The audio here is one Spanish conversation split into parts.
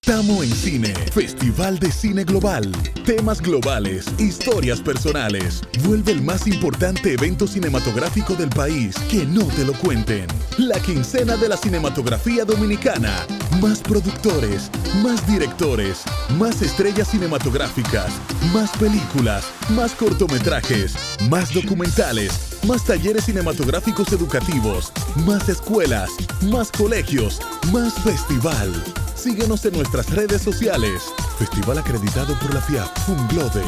Tamo en Cine, Festival de Cine Global. Temas globales, historias personales. Vuelve el más importante evento cinematográfico del país. Que no te lo cuenten. La quincena de la cinematografía dominicana. Más productores, más directores, más estrellas cinematográficas, más películas, más cortometrajes, más documentales, más talleres cinematográficos educativos, más escuelas, más colegios, más festival. Síguenos en nuestras redes sociales. Festival acreditado por la FIAP Funglode.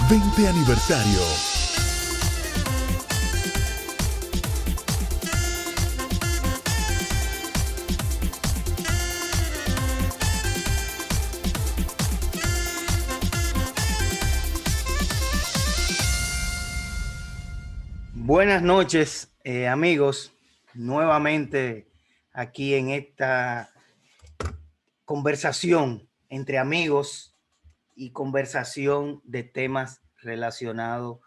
20 aniversario. Buenas noches, amigos. Nuevamente aquí en esta conversación entre amigos y conversación de temas relacionados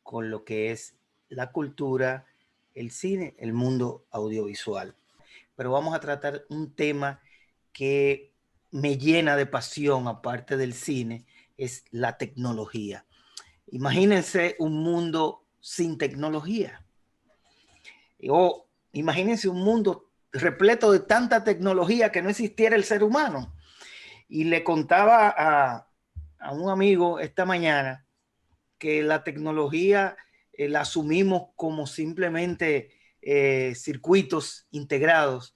con lo que es la cultura, el cine, el mundo audiovisual. Pero vamos a tratar un tema que me llena de pasión, aparte del cine, es la tecnología. Imagínense un mundo sin tecnología. O imagínense un mundo repleto de tanta tecnología que no existiera el ser humano. Y le contaba a un amigo esta mañana que la tecnología la asumimos como simplemente circuitos integrados.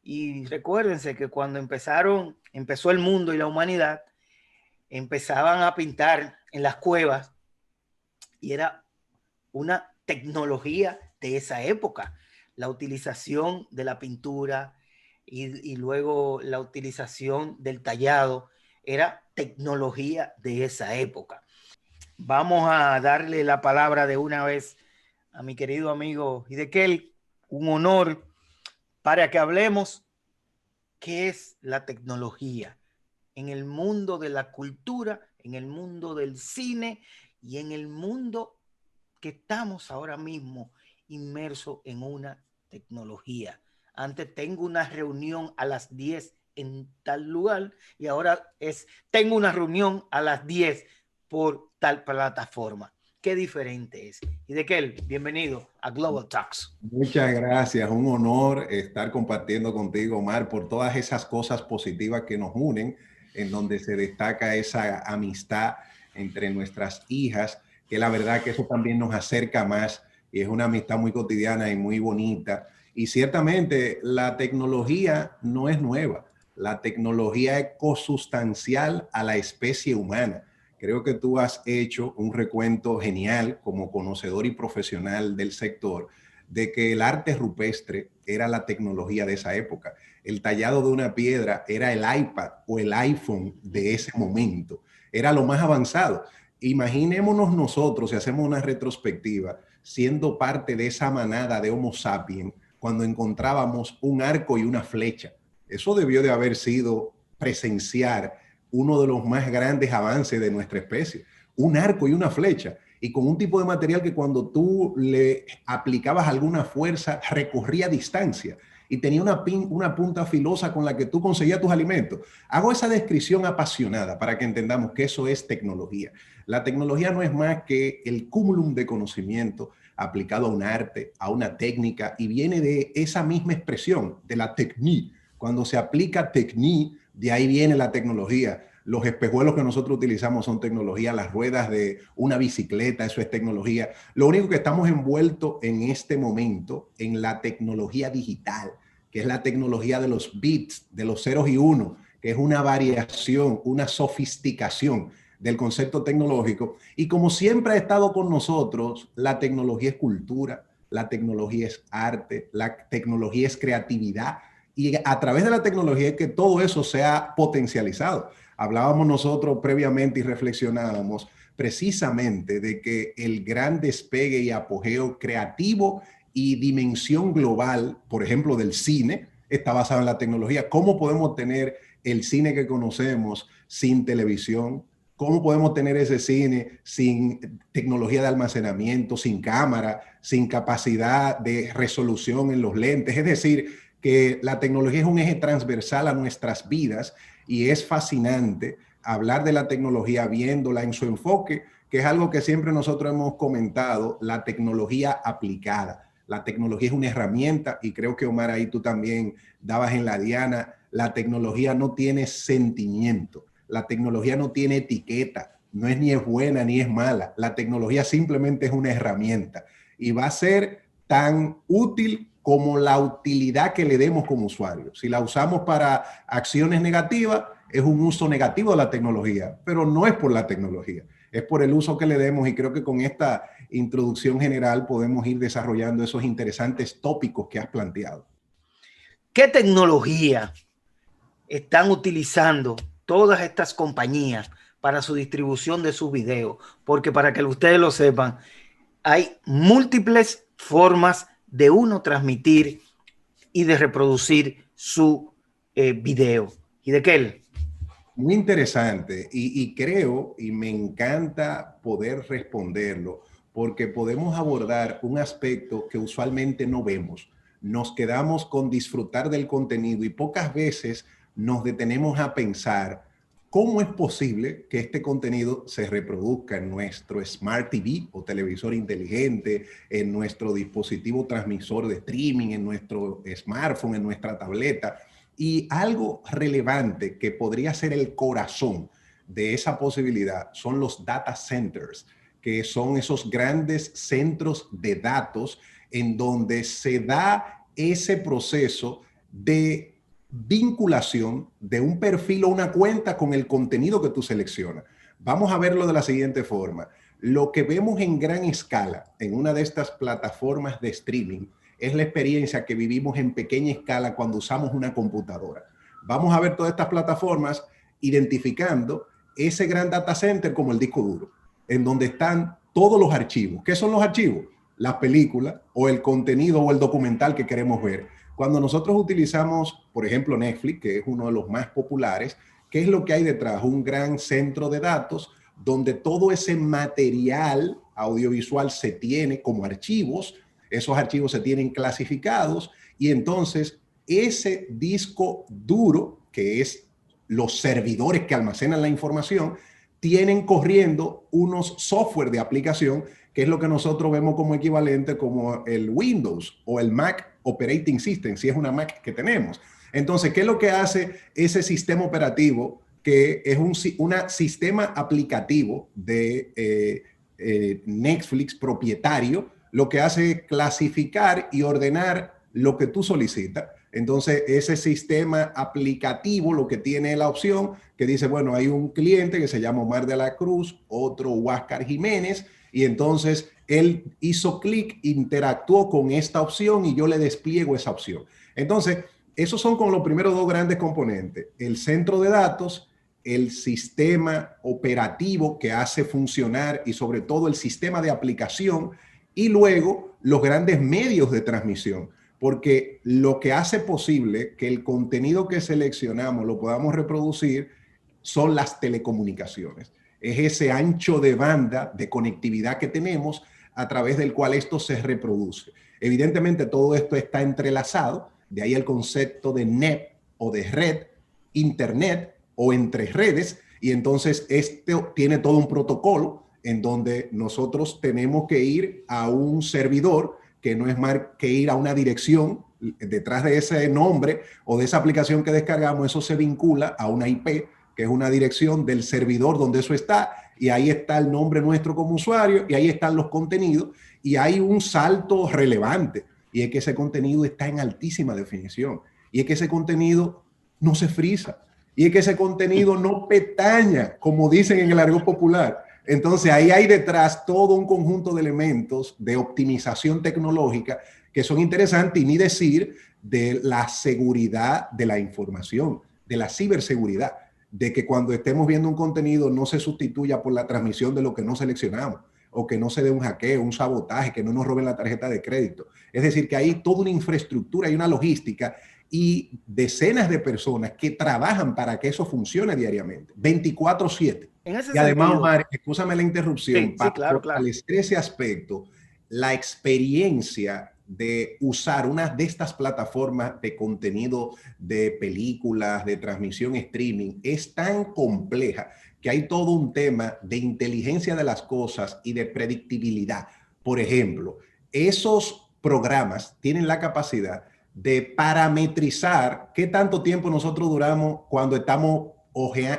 Y recuérdense que cuando empezó el mundo y la humanidad, empezaban a pintar en las cuevas y era una tecnología de esa época, la utilización de la pintura y luego la utilización del tallado, era tecnología de esa época. Vamos a darle la palabra de una vez a mi querido amigo Hidekel, un honor para que hablemos qué es la tecnología en el mundo de la cultura, en el mundo del cine y en el mundo que estamos ahora mismo inmersos en una tecnología. Antes tengo una reunión a las 10 en tal lugar y ahora tengo una reunión a las 10 por tal plataforma. Qué diferente es. Hidekel, bienvenido a Global Talks. Muchas gracias, un honor estar compartiendo contigo, Omar, por todas esas cosas positivas que nos unen, en donde se destaca esa amistad entre nuestras hijas, que la verdad que eso también nos acerca más y es una amistad muy cotidiana y muy bonita. Y ciertamente la tecnología no es nueva, la tecnología es consustancial a la especie humana. Creo que tú has hecho un recuento genial como conocedor y profesional del sector de que el arte rupestre era la tecnología de esa época. El tallado de una piedra era el iPad o el iPhone de ese momento. Era lo más avanzado. Imaginémonos nosotros, si hacemos una retrospectiva, siendo parte de esa manada de Homo sapiens, cuando encontrábamos un arco y una flecha. Eso debió de haber sido presenciar uno de los más grandes avances de nuestra especie. Un arco y una flecha. Y con un tipo de material que cuando tú le aplicabas alguna fuerza recorría distancia y tenía una punta filosa con la que tú conseguías tus alimentos. Hago esa descripción apasionada para que entendamos que eso es tecnología. La tecnología no es más que el cúmulo de conocimiento aplicado a un arte, a una técnica, y viene de esa misma expresión, de la technique. Cuando se aplica technique, de ahí viene la tecnología. Los espejuelos que nosotros utilizamos son tecnología, las ruedas de una bicicleta, eso es tecnología. Lo único que estamos envueltos en este momento en la tecnología digital, que es la tecnología de los bits, de los ceros y unos, que es una variación, una sofisticación del concepto tecnológico. Y como siempre ha estado con nosotros, la tecnología es cultura, la tecnología es arte, la tecnología es creatividad. Y a través de la tecnología es que todo eso se ha potencializado. Hablábamos nosotros previamente y reflexionábamos precisamente de que el gran despegue y apogeo creativo y dimensión global, por ejemplo, del cine, está basado en la tecnología. ¿Cómo podemos tener el cine que conocemos sin televisión? ¿Cómo podemos tener ese cine sin tecnología de almacenamiento, sin cámara, sin capacidad de resolución en los lentes? Es decir, que la tecnología es un eje transversal a nuestras vidas y es fascinante hablar de la tecnología viéndola en su enfoque, que es algo que siempre nosotros hemos comentado, la tecnología aplicada. La tecnología es una herramienta y creo que Omar ahí tú también dabas en la diana, la tecnología no tiene sentimiento, la tecnología no tiene etiqueta, no es ni es buena ni es mala, la tecnología simplemente es una herramienta y va a ser tan útil como la utilidad que le demos como usuario. Si la usamos para acciones negativas, es un uso negativo de la tecnología, pero no es por la tecnología, es por el uso que le demos y creo que con esta introducción general podemos ir desarrollando esos interesantes tópicos que has planteado. ¿Qué tecnología están utilizando todas estas compañías para su distribución de sus videos? Porque para que ustedes lo sepan, hay múltiples formas de uno transmitir y de reproducir su video. ¿Y de qué? Muy interesante y creo y me encanta poder responderlo porque podemos abordar un aspecto que usualmente no vemos. Nos quedamos con disfrutar del contenido y pocas veces nos detenemos a pensar cómo es posible que este contenido se reproduzca en nuestro Smart TV o televisor inteligente, en nuestro dispositivo transmisor de streaming, en nuestro smartphone, en nuestra tableta. Y algo relevante que podría ser el corazón de esa posibilidad son los data centers, que son esos grandes centros de datos en donde se da ese proceso de vinculación de un perfil o una cuenta con el contenido que tú seleccionas. Vamos a verlo de la siguiente forma. Lo que vemos en gran escala en una de estas plataformas de streaming es la experiencia que vivimos en pequeña escala cuando usamos una computadora. Vamos a ver todas estas plataformas identificando ese gran data center como el disco duro, en donde están todos los archivos. ¿Qué son los archivos? Las películas o el contenido o el documental que queremos ver. Cuando nosotros utilizamos, por ejemplo, Netflix, que es uno de los más populares, ¿qué es lo que hay detrás? Un gran centro de datos donde todo ese material audiovisual se tiene como archivos. Esos archivos se tienen clasificados y entonces ese disco duro, que es los servidores que almacenan la información, tienen corriendo unos software de aplicación, que es lo que nosotros vemos como equivalente como el Windows o el Mac Operating System, si es una Mac que tenemos. Entonces, ¿qué es lo que hace ese sistema operativo? Que es un sistema aplicativo de Netflix propietario, lo que hace es clasificar y ordenar lo que tú solicitas. Entonces, ese sistema aplicativo lo que tiene la opción que dice, bueno, hay un cliente que se llama Omar de la Cruz, otro Huáscar Jiménez, y entonces él hizo clic, interactuó con esta opción y yo le despliego esa opción. Entonces, esos son como los primeros dos grandes componentes, el centro de datos, el sistema operativo que hace funcionar y sobre todo el sistema de aplicación, y luego los grandes medios de transmisión, porque lo que hace posible que el contenido que seleccionamos lo podamos reproducir son las telecomunicaciones. Es ese ancho de banda de conectividad que tenemos a través del cual esto se reproduce. Evidentemente todo esto está entrelazado, de ahí el concepto de net o de red, internet o entre redes, y entonces esto tiene todo un protocolo en donde nosotros tenemos que ir a un servidor que no es más que ir a una dirección. Detrás de ese nombre o de esa aplicación que descargamos, eso se vincula a una IP, que es una dirección del servidor donde eso está, y ahí está el nombre nuestro como usuario, y ahí están los contenidos, y hay un salto relevante, y es que ese contenido está en altísima definición, y es que ese contenido no se frisa, y es que ese contenido no pestaña, como dicen en el argot popular. Entonces ahí hay detrás todo un conjunto de elementos de optimización tecnológica que son interesantes, y ni decir de la seguridad de la información, de la ciberseguridad, de que cuando estemos viendo un contenido no se sustituya por la transmisión de lo que no seleccionamos, o que no se dé un hackeo, un sabotaje, que no nos roben la tarjeta de crédito. Es decir, que hay toda una infraestructura y una logística y decenas de personas que trabajan para que eso funcione diariamente, 24/7. Y además, Omar, escúchame la interrupción, sí, para claro, fortalecer ese aspecto, la experiencia de usar una de estas plataformas de contenido de películas, de transmisión streaming, es tan compleja que hay todo un tema de inteligencia de las cosas y de predictibilidad. Por ejemplo, esos programas tienen la capacidad de parametrizar qué tanto tiempo nosotros duramos cuando estamos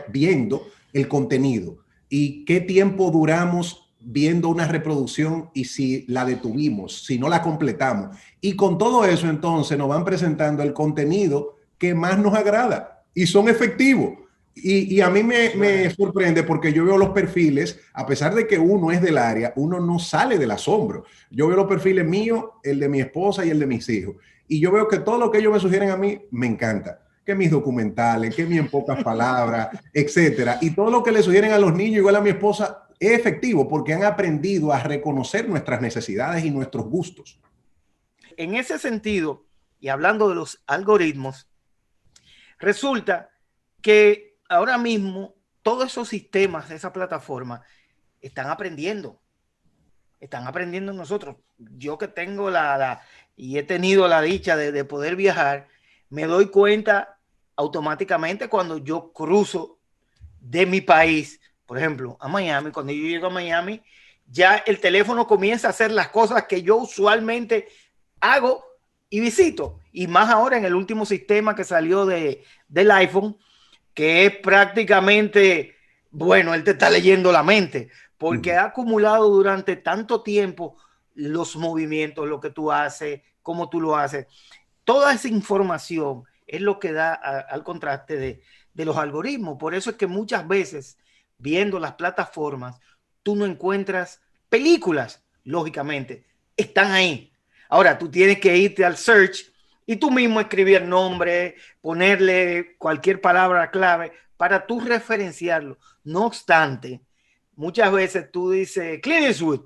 viendo el contenido y qué tiempo duramos viendo una reproducción y si la detuvimos, si no la completamos. Y con todo eso, entonces, nos van presentando el contenido que más nos agrada y son efectivos. Y a mí me sorprende porque yo veo los perfiles, a pesar de que uno es del área, uno no sale del asombro. Yo veo los perfiles míos, el de mi esposa y el de mis hijos. Y yo veo que todo lo que ellos me sugieren a mí, me encanta. Que mis documentales, que mi en pocas palabras, etcétera. Y todo lo que le sugieren a los niños, igual a mi esposa, es efectivo porque han aprendido a reconocer nuestras necesidades y nuestros gustos. En ese sentido, y hablando de los algoritmos, resulta que ahora mismo todos esos sistemas de esa plataforma están aprendiendo nosotros. Yo que tengo y he tenido la dicha de poder viajar, me doy cuenta automáticamente cuando yo cruzo de mi país, por ejemplo, a Miami. Cuando yo llego a Miami, ya el teléfono comienza a hacer las cosas que yo usualmente hago y visito. Y más ahora en el último sistema que salió del iPhone, que es prácticamente, bueno, él te está leyendo la mente, porque ha acumulado durante tanto tiempo los movimientos, lo que tú haces, cómo tú lo haces. Toda esa información es lo que da al contraste de los algoritmos. Por eso es que muchas veces, viendo las plataformas, tú no encuentras películas, lógicamente, están ahí. Ahora, tú tienes que irte al search y tú mismo escribir el nombre, ponerle cualquier palabra clave para tú referenciarlo. No obstante, muchas veces tú dices Clint Eastwood,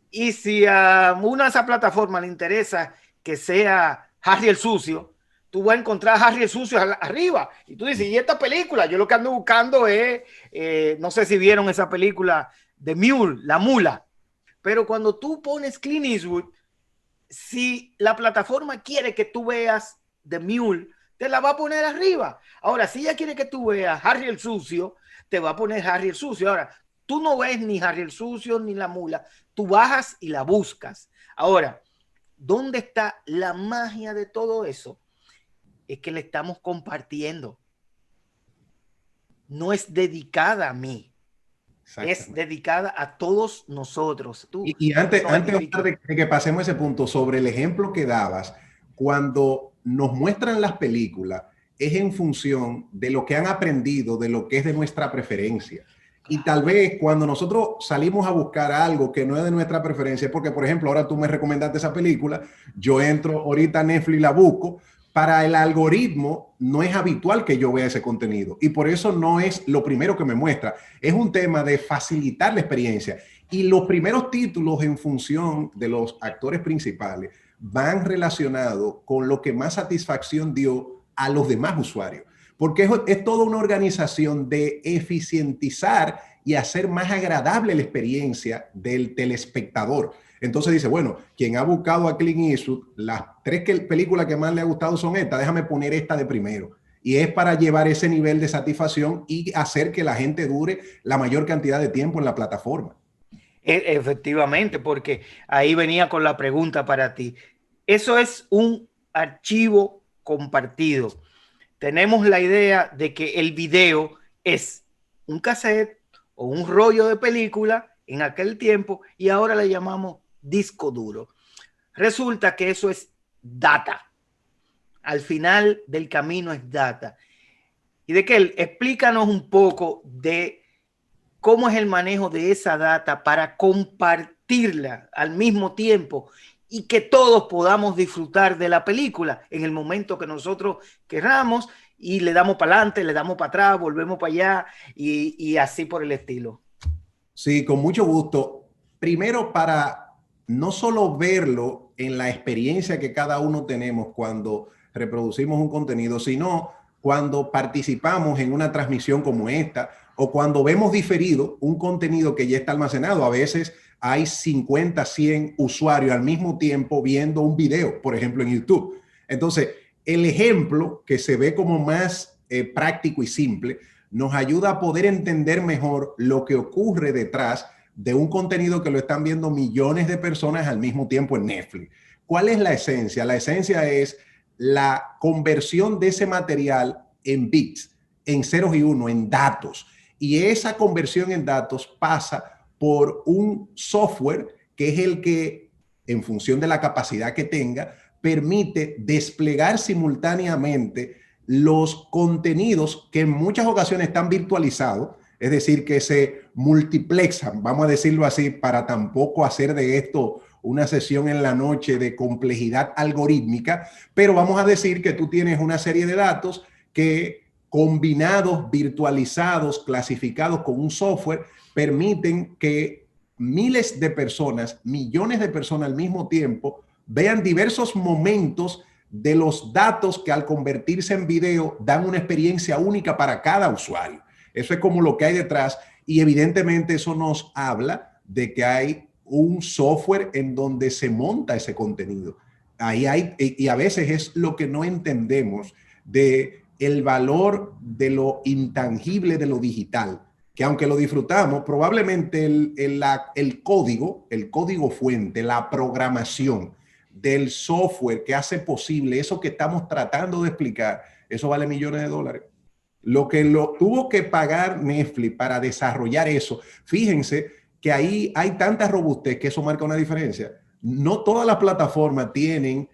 y si a una de esas plataformas le interesa que sea Harry el Sucio, tú vas a encontrar a Harry el Sucio arriba. Y tú dices, ¿y esta película? Yo lo que ando buscando es, no sé si vieron esa película de Mule, La Mula. Pero cuando tú pones Clint Eastwood, si la plataforma quiere que tú veas The Mule, te la va a poner arriba. Ahora, si ella quiere que tú veas Harry el Sucio, te va a poner Harry el Sucio. Ahora, tú no ves ni Harry el Sucio ni La Mula. Tú bajas y la buscas. Ahora, ¿dónde está la magia de todo eso? Es que le estamos compartiendo. No es dedicada a mí. Es dedicada a todos nosotros. Y antes de que pasemos ese punto, sobre el ejemplo que dabas, cuando nos muestran las películas, es en función de lo que han aprendido, de lo que es de nuestra preferencia. Y tal vez cuando nosotros salimos a buscar algo que no es de nuestra preferencia, porque por ejemplo, ahora tú me recomendaste esa película, yo entro ahorita a Netflix y la busco, para el algoritmo no es habitual que yo vea ese contenido y por eso no es lo primero que me muestra. Es un tema de facilitar la experiencia y los primeros títulos en función de los actores principales van relacionados con lo que más satisfacción dio a los demás usuarios. Porque es toda una organización de eficientizar y hacer más agradable la experiencia del telespectador. Entonces dice, bueno, quien ha buscado a Clint Eastwood, las 3 películas que más le ha gustado son estas, déjame poner esta de primero. Y es para llevar ese nivel de satisfacción y hacer que la gente dure la mayor cantidad de tiempo en la plataforma. Efectivamente, porque ahí venía con la pregunta para ti. Eso es un archivo compartido. Tenemos la idea de que el video es un cassette o un rollo de película en aquel tiempo y ahora le llamamos disco duro. Resulta que eso es data. Al final del camino es data. Y de que explícanos un poco de cómo es el manejo de esa data para compartirla al mismo tiempo y que todos podamos disfrutar de la película en el momento que nosotros queramos y le damos para adelante, le damos para atrás, volvemos para allá y así por el estilo. Sí, con mucho gusto. Primero, para no solo verlo en la experiencia que cada uno tenemos cuando reproducimos un contenido, sino cuando participamos en una transmisión como esta o cuando vemos diferido un contenido que ya está almacenado. A veces hay 50, 100 usuarios al mismo tiempo viendo un video, por ejemplo, en YouTube. Entonces, el ejemplo que se ve como más práctico y simple nos ayuda a poder entender mejor lo que ocurre detrás de un contenido que lo están viendo millones de personas al mismo tiempo en Netflix. ¿Cuál es la esencia? La esencia es la conversión de ese material en bits, en ceros y unos, en datos. Y esa conversión en datos pasa por un software que es el que, en función de la capacidad que tenga, permite desplegar simultáneamente los contenidos que en muchas ocasiones están virtualizados, es decir, que se multiplexan, vamos a decirlo así, para tampoco hacer de esto una sesión en la noche de complejidad algorítmica, pero vamos a decir que tú tienes una serie de datos que combinados, virtualizados, clasificados con un software, permiten que miles de personas, millones de personas al mismo tiempo, vean diversos momentos de los datos que al convertirse en video dan una experiencia única para cada usuario. Eso es como lo que hay detrás y evidentemente eso nos habla de que hay un software en donde se monta ese contenido. Ahí hay, y a veces es lo que no entendemos de el valor de lo intangible de lo digital, que aunque lo disfrutamos, probablemente el código fuente, la programación del software que hace posible eso que estamos tratando de explicar, eso vale millones de dólares. Lo que tuvo que pagar Netflix para desarrollar eso, fíjense que ahí hay tanta robustez que eso marca una diferencia. No todas las plataformas tienen,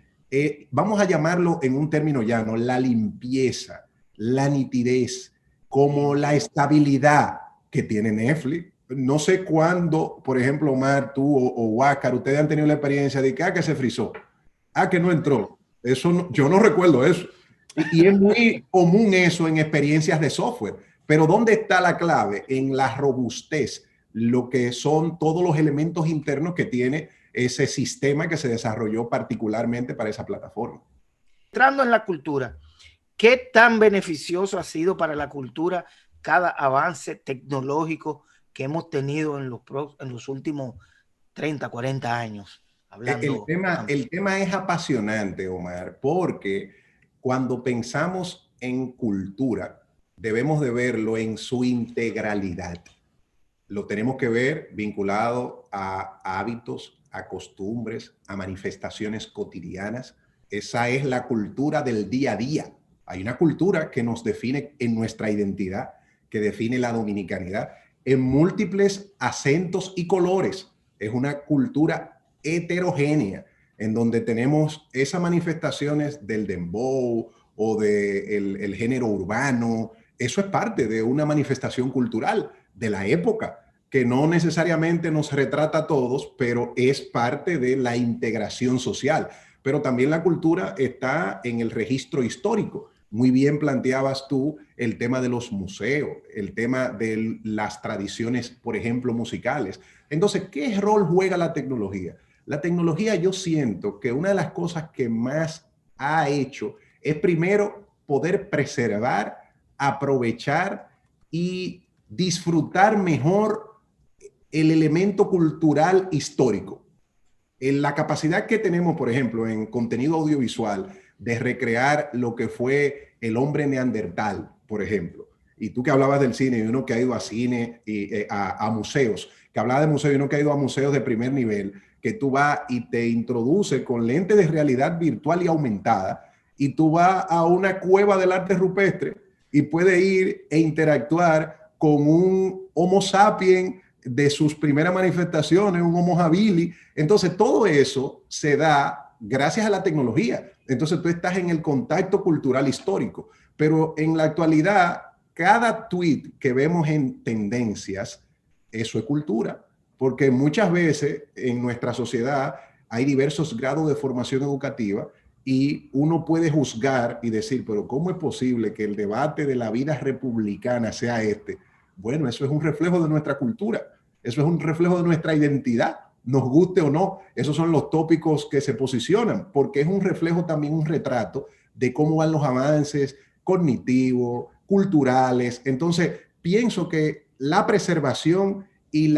vamos a llamarlo en un término llano, la limpieza, la nitidez, como la estabilidad que tiene Netflix. No sé cuándo, por ejemplo, Omar, tú o Huáscar, ustedes han tenido la experiencia de que se frizó, que no entró. Eso no, yo no recuerdo eso. Y es muy común eso en experiencias de software. Pero ¿dónde está la clave? En la robustez, lo que son todos los elementos internos que tiene ese sistema que se desarrolló particularmente para esa plataforma. Entrando en la cultura, ¿qué tan beneficioso ha sido para la cultura cada avance tecnológico que hemos tenido en los últimos 30, 40 años? El tema es apasionante, Omar, porque cuando pensamos en cultura, debemos de verlo en su integralidad. Lo tenemos que ver vinculado a hábitos, a costumbres, a manifestaciones cotidianas. Esa es la cultura del día a día. Hay una cultura que nos define en nuestra identidad, que define la dominicanidad, en múltiples acentos y colores. Es una cultura heterogénea, en donde tenemos esas manifestaciones del dembow o del género urbano. Eso es parte de una manifestación cultural de la época, que no necesariamente nos retrata a todos, pero es parte de la integración social. Pero también la cultura está en el registro histórico. Muy bien planteabas tú el tema de los museos, el tema de las tradiciones, por ejemplo, musicales. Entonces, ¿qué rol juega la tecnología? La tecnología, yo siento que una de las cosas que más ha hecho es primero poder preservar, aprovechar y disfrutar mejor el elemento cultural histórico. En la capacidad que tenemos, por ejemplo, en contenido audiovisual, de recrear lo que fue el hombre neandertal, por ejemplo. Y tú que hablabas del cine y uno que ha ido a cine y a museos, que hablaba de museos y uno que ha ido a museos de primer nivel, que tú vas y te introduces con lentes de realidad virtual y aumentada y tú vas a una cueva del arte rupestre y puedes ir e interactuar con un Homo sapiens de sus primeras manifestaciones, un Homo habilis. Entonces todo eso se da gracias a la tecnología. Entonces tú estás en el contacto cultural histórico, pero en la actualidad cada tweet que vemos en tendencias, eso es cultura, porque muchas veces en nuestra sociedad hay diversos grados de formación educativa y uno puede juzgar y decir, pero ¿cómo es posible que el debate de la vida republicana sea este? Bueno, eso es un reflejo de nuestra cultura, eso es un reflejo de nuestra identidad, nos guste o no. Esos son los tópicos que se posicionan, porque es un reflejo también, un retrato de cómo van los avances, cognitivos, culturales. Entonces, pienso que la preservación y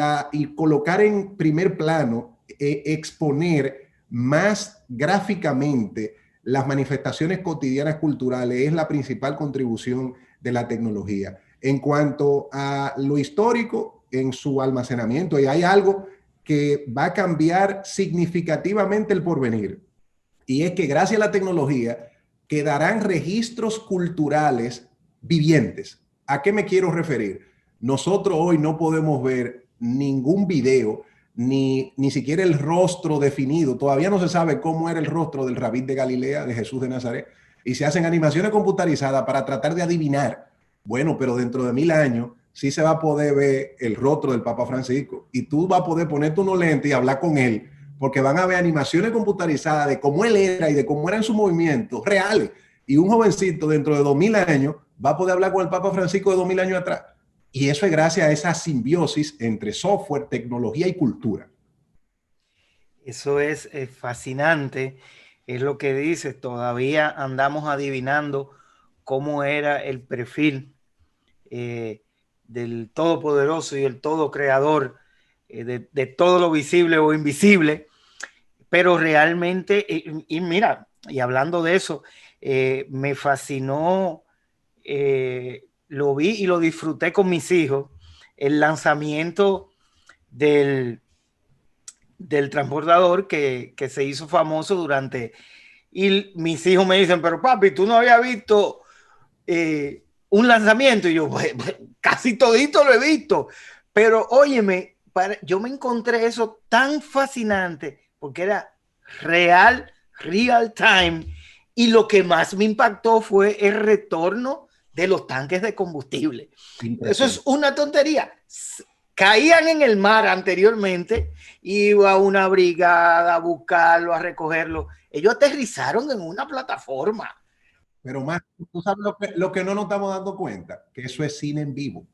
colocar en primer plano, exponer más gráficamente las manifestaciones cotidianas culturales es la principal contribución de la tecnología. En cuanto a lo histórico, en su almacenamiento, y hay algo que va a cambiar significativamente el porvenir, y es que gracias a la tecnología quedarán registros culturales vivientes. ¿A qué me quiero referir? Nosotros hoy no podemos ver ningún video, ni siquiera el rostro definido. Todavía no se sabe cómo era el rostro del Rabí de Galilea, de Jesús de Nazaret, y se hacen animaciones computarizadas para tratar de adivinar. Bueno, pero dentro de 1000 años sí se va a poder ver el rostro del Papa Francisco, y tú vas a poder ponerte unos lentes y hablar con él, porque van a ver animaciones computarizadas de cómo él era y de cómo eran sus movimientos reales. Y un jovencito dentro de 2000 años va a poder hablar con el Papa Francisco de 2000 años atrás. Y eso es gracias a esa simbiosis entre software, tecnología y cultura. Eso es fascinante, es lo que dices, todavía andamos adivinando cómo era el perfil del Todopoderoso y el Todo Creador, de todo lo visible o invisible, pero realmente, y mira, y hablando de eso, me fascinó, lo vi y lo disfruté con mis hijos, el lanzamiento del transportador que se hizo famoso durante, y mis hijos me dicen, pero papi, tú no habías visto un lanzamiento, y yo, pues, casi todito lo he visto, pero óyeme, yo me encontré eso tan fascinante porque era real time, y lo que más me impactó fue el retorno de los tanques de combustible. Eso es una tontería. Caían en el mar anteriormente, iba una brigada a buscarlo, a recogerlo. Ellos aterrizaron en una plataforma. Pero más, tú sabes lo que no nos estamos dando cuenta, que eso es cine en vivo.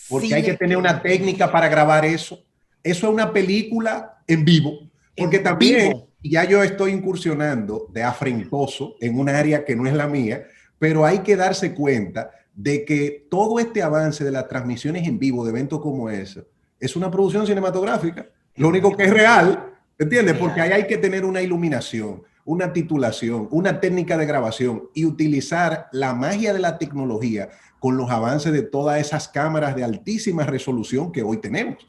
Porque Cine hay que tener una técnica para grabar eso. Eso es una película en vivo. Porque también ya yo estoy incursionando de afrentoso en un área que no es la mía, pero hay que darse cuenta de que todo este avance de las transmisiones en vivo de eventos como ese es una producción cinematográfica. Lo único que es real, ¿entiendes? Porque ahí hay que tener una iluminación, una titulación, una técnica de grabación y utilizar la magia de la tecnología con los avances de todas esas cámaras de altísima resolución que hoy tenemos.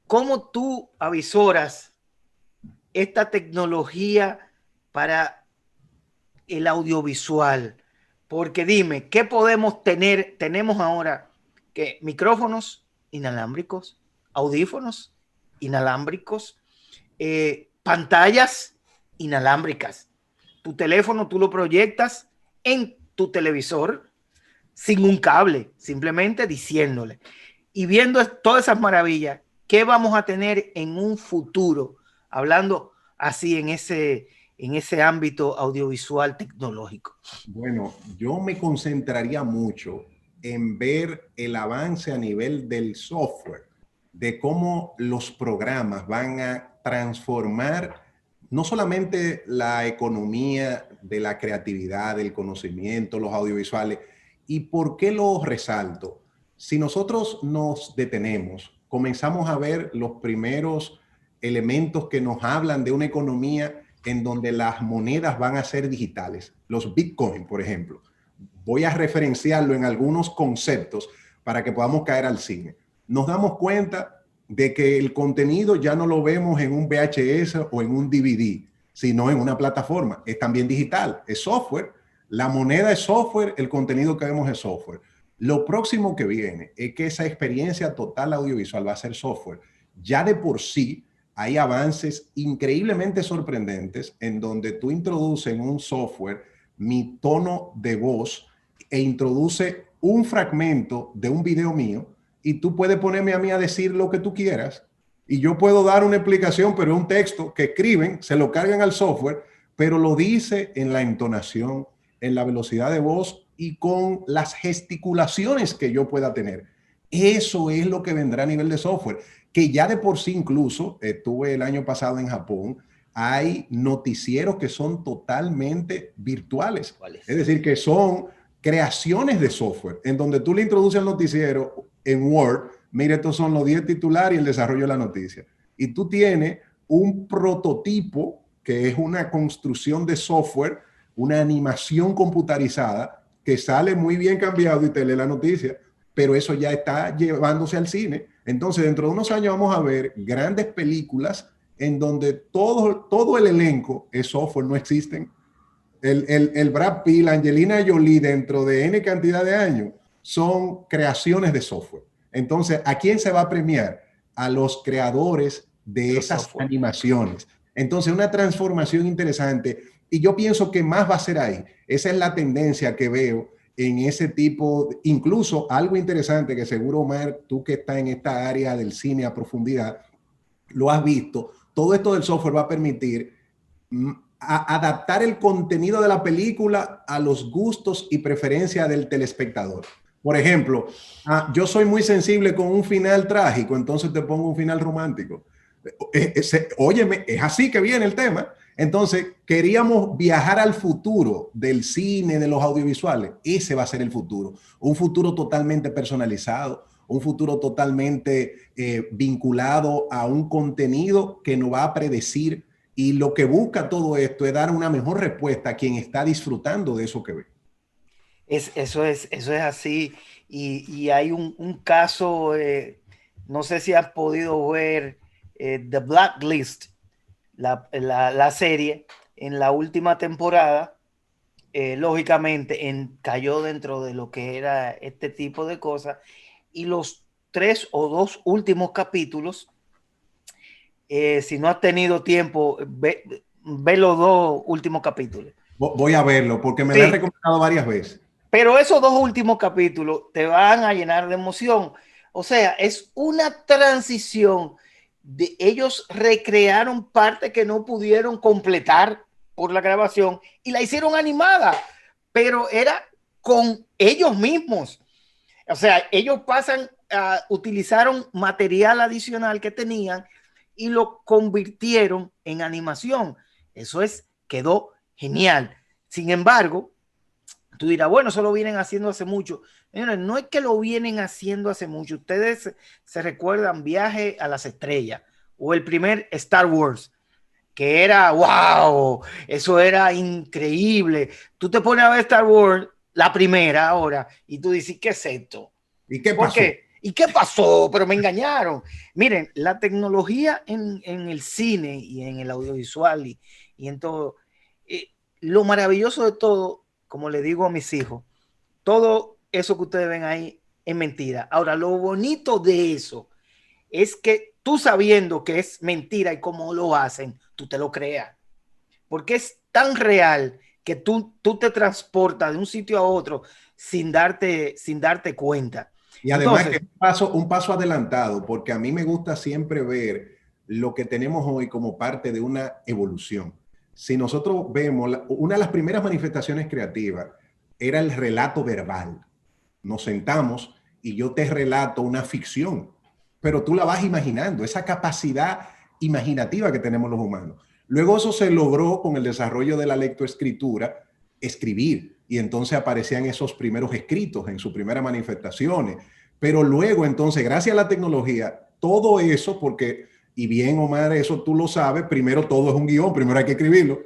¿Cómo tú avisoras esta tecnología para el audiovisual? Porque dime, ¿qué podemos tener? Tenemos ahora que micrófonos inalámbricos, audífonos inalámbricos, pantallas inalámbricas. Tu teléfono tú lo proyectas en tu televisor sin un cable, simplemente diciéndole. Y viendo todas esas maravillas, ¿qué vamos a tener en un futuro? Hablando así en ese ámbito audiovisual tecnológico. Bueno, yo me concentraría mucho en ver el avance a nivel del software, de cómo los programas van a transformar no solamente la economía de la creatividad, del conocimiento, los audiovisuales. ¿Y por qué lo resalto? Si nosotros nos detenemos, comenzamos a ver los primeros elementos que nos hablan de una economía en donde las monedas van a ser digitales. Los Bitcoin, por ejemplo. Voy a referenciarlo en algunos conceptos para que podamos caer al cine. Nos damos cuenta de que el contenido ya no lo vemos en un VHS o en un DVD, sino en una plataforma. Es también digital, es software. La moneda es software, el contenido que vemos es software. Lo próximo que viene es que esa experiencia total audiovisual va a ser software. Ya de por sí hay avances increíblemente sorprendentes en donde tú introduces en un software mi tono de voz e introduce un fragmento de un video mío y tú puedes ponerme a mí a decir lo que tú quieras y yo puedo dar una explicación, pero es un texto que escriben, se lo cargan al software, pero lo dice en la entonación, en la velocidad de voz y con las gesticulaciones que yo pueda tener. Eso es lo que vendrá a nivel de software, que ya de por sí incluso, estuve el año pasado en Japón, hay noticieros que son totalmente virtuales. Es decir, que son creaciones de software, en donde tú le introduces el noticiero en Word, mira, estos son los 10 titulares y el desarrollo de la noticia. Y tú tienes un prototipo que es una construcción de software, una animación computarizada que sale muy bien cambiado y te lee la noticia, pero eso ya está llevándose al cine. Entonces, dentro de unos años vamos a ver grandes películas en donde todo el elenco es software, no existen. El Brad Pitt, la Angelina Jolie, dentro de N cantidad de años, son creaciones de software. Entonces, ¿a quién se va a premiar? A los creadores de esas software. Animaciones. Entonces, una transformación interesante. Y yo pienso que más va a ser ahí. Esa es la tendencia que veo en ese tipo. Incluso algo interesante que seguro, Omar, tú que estás en esta área del cine a profundidad, lo has visto. Todo esto del software va a permitir adaptar el contenido de la película a los gustos y preferencias del telespectador. Por ejemplo, yo soy muy sensible con un final trágico, entonces te pongo un final romántico. Óyeme, es así que viene el tema. Entonces, queríamos viajar al futuro del cine, de los audiovisuales. Ese va a ser el futuro. Un futuro totalmente personalizado, un futuro totalmente vinculado a un contenido que nos va a predecir. Y lo que busca todo esto es dar una mejor respuesta a quien está disfrutando de eso que ve. Eso es así. Y hay un caso, no sé si has podido ver The Blacklist, la serie, en la última temporada, lógicamente cayó dentro de lo que era este tipo de cosas. Y los 3 o 2 últimos capítulos, si no has tenido tiempo, ve los 2 últimos capítulos. Voy a verlo porque me lo he recomendado varias veces. Pero esos 2 últimos capítulos te van a llenar de emoción. O sea, es una transición. Ellos recrearon parte que no pudieron completar por la grabación y la hicieron animada, pero era con ellos mismos. O sea, ellos utilizaron material adicional que tenían y lo convirtieron en animación. Eso quedó genial. Sin embargo, tú dirás, bueno, eso lo vienen haciendo hace mucho. No es que lo vienen haciendo hace mucho. Ustedes se recuerdan Viaje a las Estrellas o el primer Star Wars, que era, wow, eso era increíble. Tú te pones a ver Star Wars, la primera ahora, y tú dices, ¿qué es esto? ¿Y qué ¿Por pasó? qué? ¿Y qué pasó? Pero me engañaron. Miren, la tecnología en el cine y en el audiovisual y en todo, lo maravilloso de todo, como le digo a mis hijos, todo eso que ustedes ven ahí es mentira. Ahora, lo bonito de eso es que tú sabiendo que es mentira y cómo lo hacen, tú te lo creas. Porque es tan real que tú te transportas de un sitio a otro sin darte cuenta. Y además que un paso adelantado, porque a mí me gusta siempre ver lo que tenemos hoy como parte de una evolución. Si nosotros vemos, una de las primeras manifestaciones creativas era el relato verbal. Nos sentamos y yo te relato una ficción, pero tú la vas imaginando, esa capacidad imaginativa que tenemos los humanos. Luego eso se logró con el desarrollo de la lectoescritura, escribir, y entonces aparecían esos primeros escritos en sus primeras manifestaciones. Pero luego entonces, gracias a la tecnología, todo eso, porque, y bien Omar, eso tú lo sabes, primero todo es un guión, primero hay que escribirlo,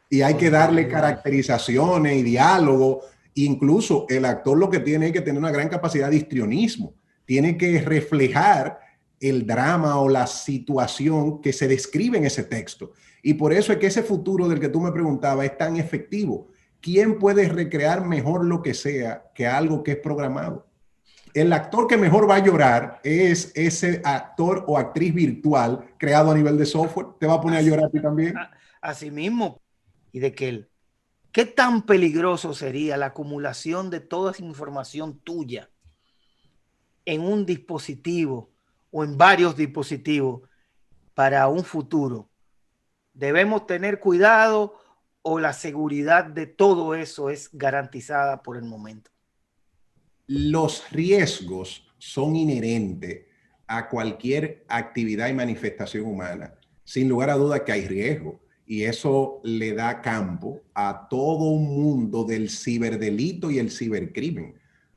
y hay que darle caracterizaciones y diálogo. Incluso el actor lo que tiene es que tener una gran capacidad de histrionismo, tiene que reflejar el drama o la situación que se describe en ese texto. Y por eso es que ese futuro del que tú me preguntabas es tan efectivo. ¿Quién puede recrear mejor lo que sea que algo que es programado? El actor que mejor va a llorar es ese actor o actriz virtual creado a nivel de software. ¿Te va a poner a llorar a ti también? Así mismo. Y de que ¿qué tan peligroso sería la acumulación de toda esa información tuya en un dispositivo o en varios dispositivos para un futuro? ¿Debemos tener cuidado o la seguridad de todo eso es garantizada por el momento? Los riesgos son inherentes a cualquier actividad y manifestación humana. Sin lugar a dudas que hay riesgo. y eso le da campo a todo un mundo del ciberdelito y el cibercrimen.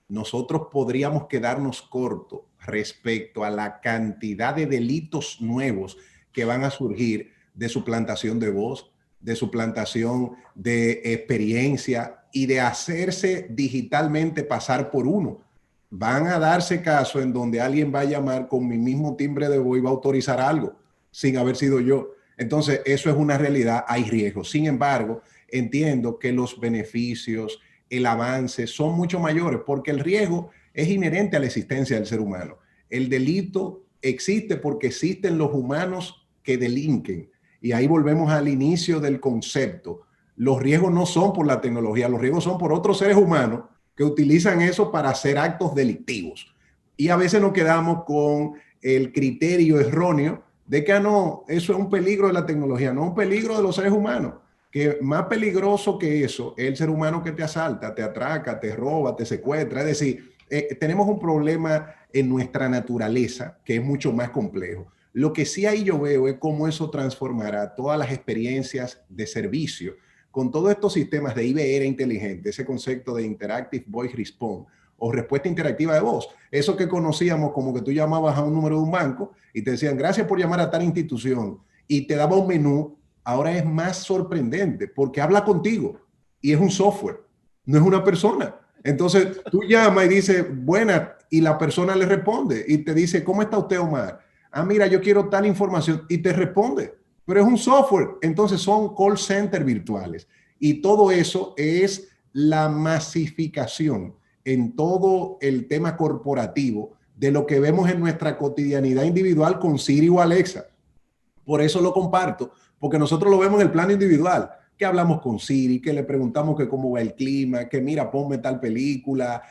Nosotros podríamos quedarnos cortos respecto a la cantidad de delitos nuevos que van a surgir de suplantación de voz, de suplantación de experiencia y de hacerse digitalmente pasar por uno. Van a darse casos en donde alguien va a llamar con mi mismo timbre de voz y va a autorizar algo sin haber sido yo. Entonces, eso es una realidad, hay riesgos. Sin embargo, entiendo que los beneficios, el avance son mucho mayores porque el riesgo es inherente a la existencia del ser humano. El delito existe porque existen los humanos que delinquen. Y ahí volvemos al inicio del concepto. Los riesgos no son por la tecnología, los riesgos son por otros seres humanos que utilizan eso para hacer actos delictivos. Y a veces nos quedamos con el criterio erróneo de que no, eso es un peligro de la tecnología, no un peligro de los seres humanos, que más peligroso que eso es el ser humano que te asalta, te atraca, te roba, te secuestra. Es decir, tenemos un problema en nuestra naturaleza que es mucho más complejo. Lo que sí ahí yo veo es cómo eso transformará todas las experiencias de servicio con todos estos sistemas de IVR inteligente, ese concepto de Interactive Voice Response o respuesta interactiva de voz. Eso que conocíamos como que tú llamabas a un número de un banco y te decían gracias por llamar a tal institución y te daba un menú, ahora es más sorprendente porque habla contigo y es un software, no es una persona. Entonces tú llamas y dices buena y la persona le responde y te dice ¿cómo está usted, Omar? Ah, mira, yo quiero tal información y te responde, pero es un software. Entonces son call center virtuales y todo eso es la masificación en todo el tema corporativo de lo que vemos en nuestra cotidianidad individual con Siri o Alexa. Por eso lo comparto, porque nosotros lo vemos en el plano individual, que hablamos con Siri, que le preguntamos que cómo va el clima, que mira, ponme tal película.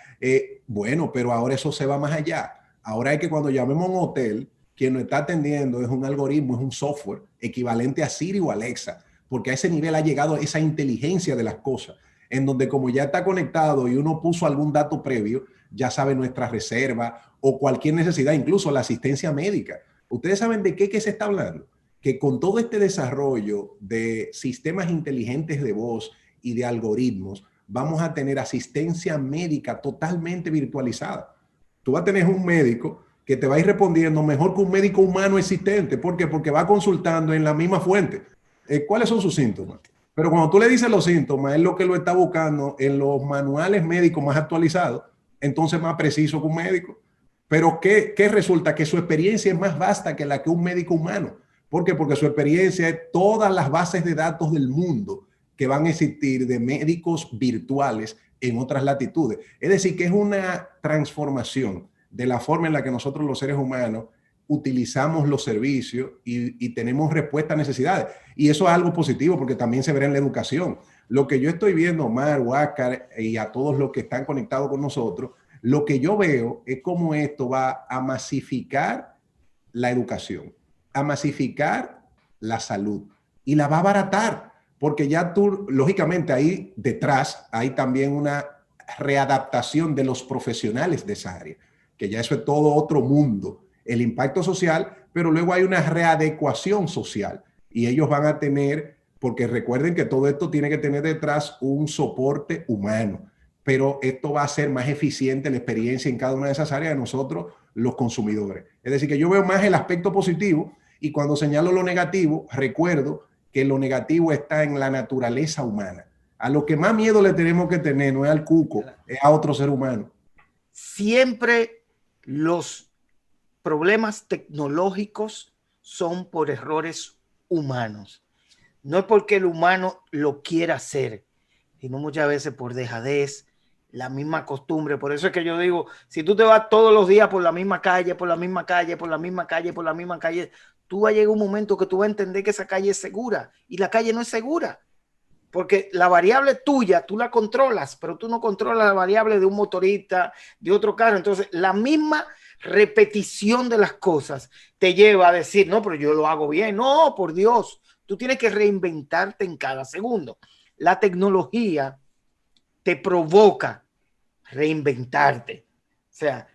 Bueno, pero ahora eso se va más allá. Ahora es que cuando llamemos a un hotel, quien nos está atendiendo es un algoritmo, es un software equivalente a Siri o Alexa, porque a ese nivel ha llegado esa inteligencia de las cosas, en donde como ya está conectado y uno puso algún dato previo, ya sabe nuestra reserva o cualquier necesidad, incluso la asistencia médica. ¿Ustedes saben de qué se está hablando? Que con todo este desarrollo de sistemas inteligentes de voz y de algoritmos, vamos a tener asistencia médica totalmente virtualizada. Tú vas a tener un médico que te va a ir respondiendo mejor que un médico humano existente. ¿Por qué? Porque va consultando en la misma fuente. ¿Cuáles son sus síntomas? Pero cuando tú le dices los síntomas, es lo que lo está buscando en los manuales médicos más actualizados, entonces más preciso que un médico. Pero ¿qué resulta? Que su experiencia es más vasta que la que un médico humano. ¿Por qué? Porque su experiencia es todas las bases de datos del mundo que van a existir de médicos virtuales en otras latitudes. Es decir, que es una transformación de la forma en la que nosotros los seres humanos utilizamos los servicios y tenemos respuesta a necesidades. Y eso es algo positivo porque también se verá en la educación. Lo que yo estoy viendo, Omar, Huáscar y a todos los que están conectados con nosotros, lo que yo veo es cómo esto va a masificar la educación, a masificar la salud y la va a abaratar, porque ya tú, lógicamente, ahí detrás hay también una readaptación de los profesionales de esa área, que ya eso es todo otro mundo, el impacto social, pero luego hay una readecuación social y ellos van a tener, porque recuerden que todo esto tiene que tener detrás un soporte humano, pero esto va a ser más eficiente la experiencia en cada una de esas áreas de nosotros, los consumidores. Es decir, que yo veo más el aspecto positivo y cuando señalo lo negativo, recuerdo que lo negativo está en la naturaleza humana. A lo que más miedo le tenemos que tener no es al cuco, es a otro ser humano. Siempre los problemas tecnológicos son por errores humanos. No es porque el humano lo quiera hacer, sino muchas veces por dejadez, la misma costumbre. Por eso es que yo digo, si tú te vas todos los días por la misma calle, por la misma calle, por la misma calle, por la misma calle, tú va a llegar un momento que tú vas a entender que esa calle es segura y la calle no es segura. Porque la variable tuya, tú la controlas, pero tú no controlas la variable de un motorista, de otro carro. Entonces, la misma repetición de las cosas te lleva a decir, no, pero yo lo hago bien. No, por Dios, tú tienes que reinventarte en cada segundo. La tecnología te provoca reinventarte. O sea,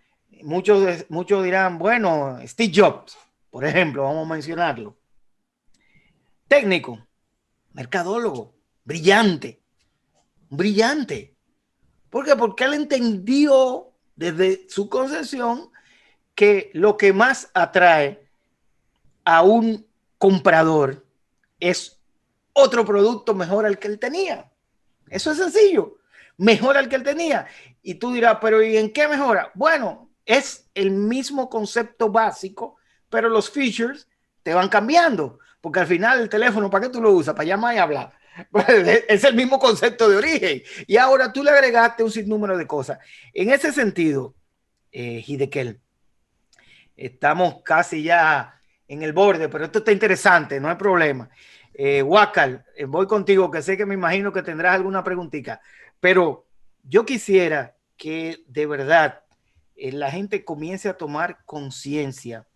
muchos dirán, bueno, Steve Jobs, por ejemplo, vamos a mencionarlo. Técnico, mercadólogo, brillante, brillante. ¿Por qué? Porque él entendió desde su concepción que lo que más atrae a un comprador es otro producto mejor al que él tenía. Eso es sencillo, mejor al que él tenía. Y tú dirás, pero ¿y en qué mejora? Bueno, es el mismo concepto básico, pero los features te van cambiando, porque al final el teléfono, ¿para qué tú lo usas? Para llamar y hablar. Es el mismo concepto de origen. Y ahora tú le agregaste un sinnúmero de cosas. En ese sentido, Hidekel, estamos casi ya en el borde, pero esto está interesante, no hay problema. Huáscar, voy contigo, que sé que me imagino que tendrás alguna preguntita, pero yo quisiera que de verdad la gente comience a tomar conciencia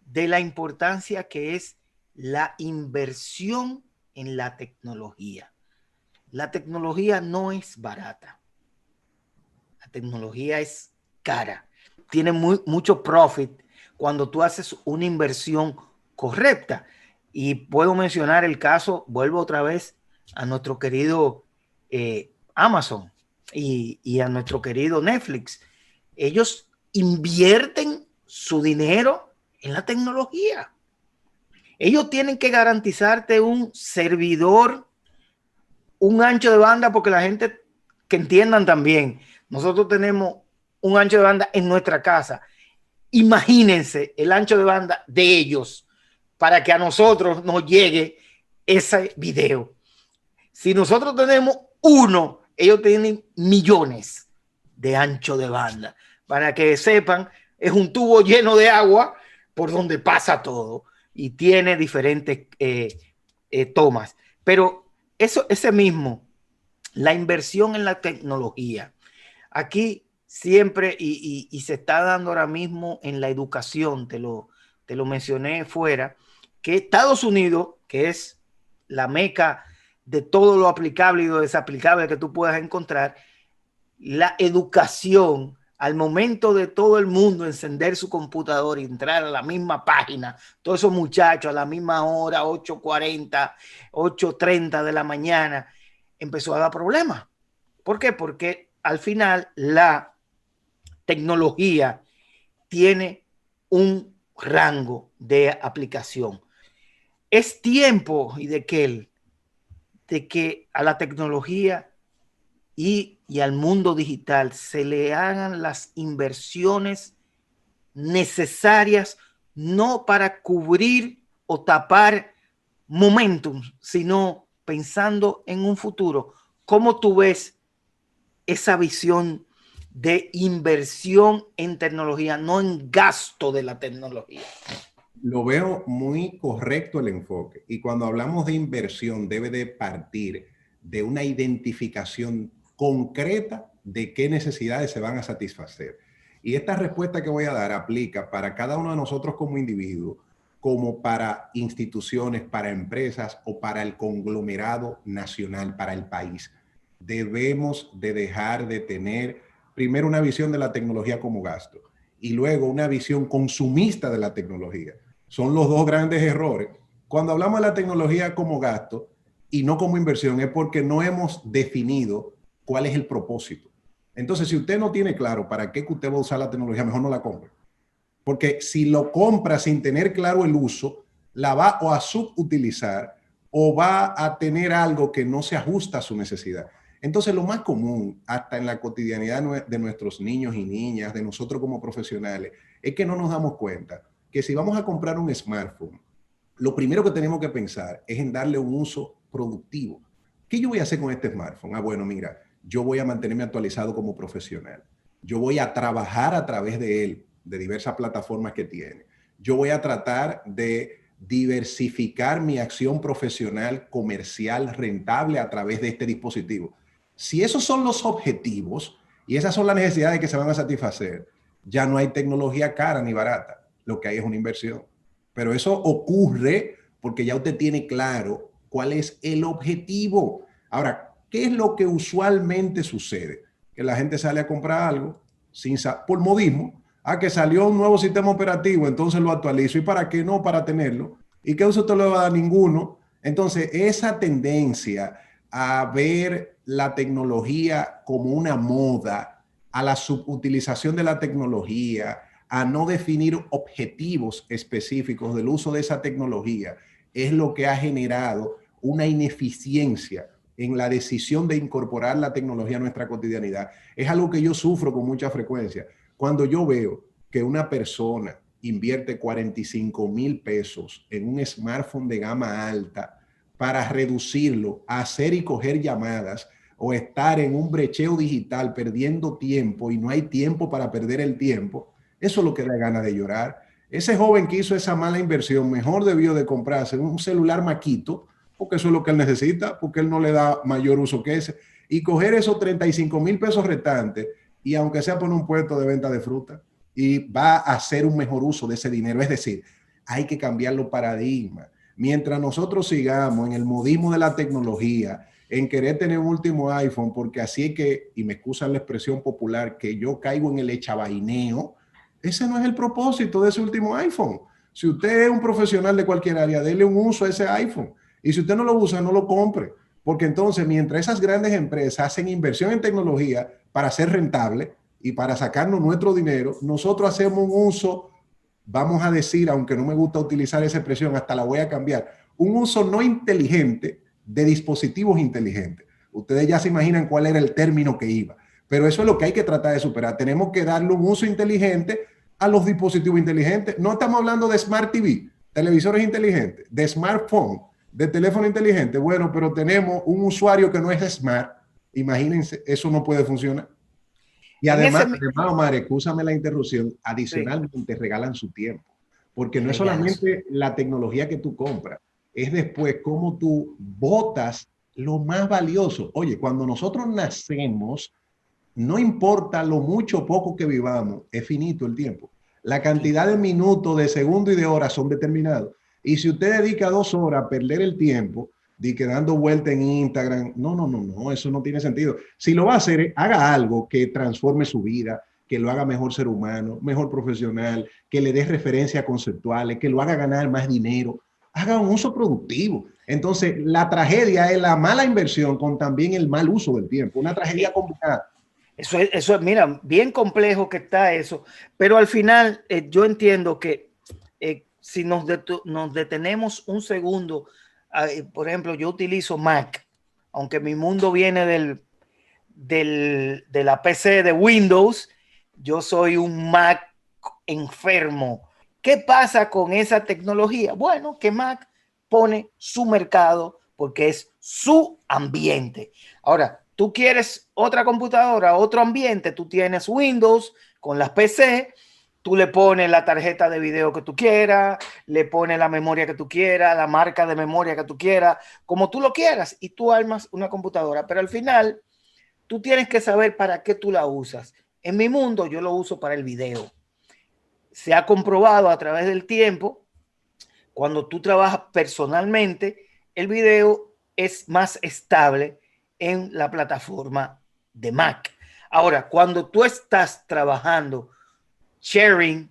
de la importancia que es la inversión en la tecnología. La tecnología no es barata. La tecnología es cara. Tiene mucho profit cuando tú haces una inversión correcta. Y puedo mencionar el caso, vuelvo otra vez a nuestro querido Amazon y a nuestro querido Netflix. Ellos invierten su dinero en la tecnología. Ellos tienen que garantizarte un servidor, un ancho de banda, porque la gente que entiendan también, nosotros tenemos un ancho de banda en nuestra casa. Imagínense el ancho de banda de ellos para que a nosotros nos llegue ese video. Si nosotros tenemos uno, ellos tienen millones de ancho de banda. Para que sepan, es un tubo lleno de agua por donde pasa todo y tiene diferentes tomas. Pero ese mismo, la inversión en la tecnología, aquí siempre, y se está dando ahora mismo en la educación, te lo mencioné fuera, que Estados Unidos, que es la meca de todo lo aplicable y lo desaplicable que tú puedas encontrar, la educación, al momento de todo el mundo encender su computador y entrar a la misma página, todos esos muchachos a la misma hora, 8:40, 8:30 de la mañana, empezó a dar problemas. ¿Por qué? Porque al final la tecnología tiene un rango de aplicación. Es tiempo, Hidekel, de que a la tecnología y al mundo digital se le hagan las inversiones necesarias, no para cubrir o tapar momentum, sino pensando en un futuro. ¿Cómo tú ves esa visión de inversión en tecnología, no en gasto de la tecnología? Lo veo muy correcto el enfoque. Y cuando hablamos de inversión, debe de partir de una identificación concreta de qué necesidades se van a satisfacer. Y esta respuesta que voy a dar aplica para cada uno de nosotros como individuo, como para instituciones, para empresas o para el conglomerado nacional, para el país. Debemos de dejar de tener primero una visión de la tecnología como gasto y luego una visión consumista de la tecnología. Son los dos grandes errores. Cuando hablamos de la tecnología como gasto y no como inversión es porque no hemos definido cuál es el propósito. Entonces, si usted no tiene claro para qué usted va a usar la tecnología, mejor no la compre. Porque si lo compra sin tener claro el uso, la va o a subutilizar o va a tener algo que no se ajusta a su necesidad. Entonces, lo más común, hasta en la cotidianidad de nuestros niños y niñas, de nosotros como profesionales, es que no nos damos cuenta que si vamos a comprar un smartphone, lo primero que tenemos que pensar es en darle un uso productivo. ¿Qué yo voy a hacer con este smartphone? Ah, bueno, mira, yo voy a mantenerme actualizado como profesional. Yo voy a trabajar a través de él, de diversas plataformas que tiene. Yo voy a tratar de diversificar mi acción profesional, comercial, rentable a través de este dispositivo. Si esos son los objetivos y esas son las necesidades que se van a satisfacer, ya no hay tecnología cara ni barata. Lo que hay es una inversión. Pero eso ocurre porque ya usted tiene claro cuál es el objetivo. Ahora, ¿qué es lo que usualmente sucede? Que la gente sale a comprar algo por modismo. Que salió un nuevo sistema operativo, entonces lo actualizo. ¿Y para qué no? Para tenerlo. ¿Y qué uso te lo va a dar? Ninguno. Entonces, esa tendencia a ver la tecnología como una moda, a la subutilización de la tecnología, a no definir objetivos específicos del uso de esa tecnología, es lo que ha generado una ineficiencia en la decisión de incorporar la tecnología a nuestra cotidianidad. Es algo que yo sufro con mucha frecuencia. Cuando yo veo que una persona invierte 45,000 pesos en un smartphone de gama alta para reducirlo a hacer y coger llamadas o estar en un brecheo digital perdiendo tiempo y no hay tiempo para perder el tiempo, eso es lo que da ganas de llorar. Ese joven que hizo esa mala inversión mejor debió de comprarse un celular maquito, porque eso es lo que él necesita, porque él no le da mayor uso que ese, y coger esos 35,000 pesos restantes y aunque sea por un puesto de venta de fruta, y va a hacer un mejor uso de ese dinero. Es decir, hay que cambiar los paradigmas. Mientras nosotros sigamos en el modismo de la tecnología, en querer tener un último iPhone, porque así es que, y me excusan la expresión popular, que yo caigo en el echavaineo, ese no es el propósito de ese último iPhone. Si usted es un profesional de cualquier área, déle un uso a ese iPhone. Y si usted no lo usa, no lo compre. Porque entonces, mientras esas grandes empresas hacen inversión en tecnología para ser rentable y para sacarnos nuestro dinero, nosotros hacemos un uso, vamos a decir, aunque no me gusta utilizar esa expresión, hasta la voy a cambiar, un uso no inteligente de dispositivos inteligentes. Ustedes ya se imaginan cuál era el término que iba. Pero eso es lo que hay que tratar de superar. Tenemos que darle un uso inteligente a los dispositivos inteligentes. No estamos hablando de Smart TV, televisores inteligentes, de smartphone, de teléfono inteligente. Bueno, pero tenemos un usuario que no es smart. Imagínense, eso no puede funcionar. Y además, Omar, excúsame la interrupción, adicionalmente sí, regalan su tiempo. Porque no es solamente la tecnología que tú compras, es después cómo tú botas lo más valioso. Oye, cuando nosotros nacemos, no importa lo mucho o poco que vivamos, es finito el tiempo. La cantidad de minutos, de segundos y de horas son determinados. Y si usted dedica 2 horas a perder el tiempo, de que dando vuelta en Instagram, no, eso no tiene sentido. Si lo va a hacer, haga algo que transforme su vida, que lo haga mejor ser humano, mejor profesional, que le dé referencias conceptuales, que lo haga ganar más dinero. Haga un uso productivo. Entonces, la tragedia es la mala inversión con también el mal uso del tiempo. Una tragedia combinada. Eso es, mira, bien complejo que está eso, pero al final yo entiendo que si nos detenemos un segundo, por ejemplo, yo utilizo Mac, aunque mi mundo viene de la PC de Windows, yo soy un Mac enfermo. ¿Qué pasa con esa tecnología? Bueno, que Mac pone su mercado porque es su ambiente. Ahora, tú quieres otra computadora, otro ambiente, tú tienes Windows con las PC, tú le pones la tarjeta de video que tú quieras, le pones la memoria que tú quieras, la marca de memoria que tú quieras, como tú lo quieras, y tú armas una computadora. Pero al final, tú tienes que saber para qué tú la usas. En mi mundo, yo lo uso para el video. Se ha comprobado a través del tiempo, cuando tú trabajas personalmente, el video es más estable en la plataforma de Mac. Ahora, cuando tú estás trabajando sharing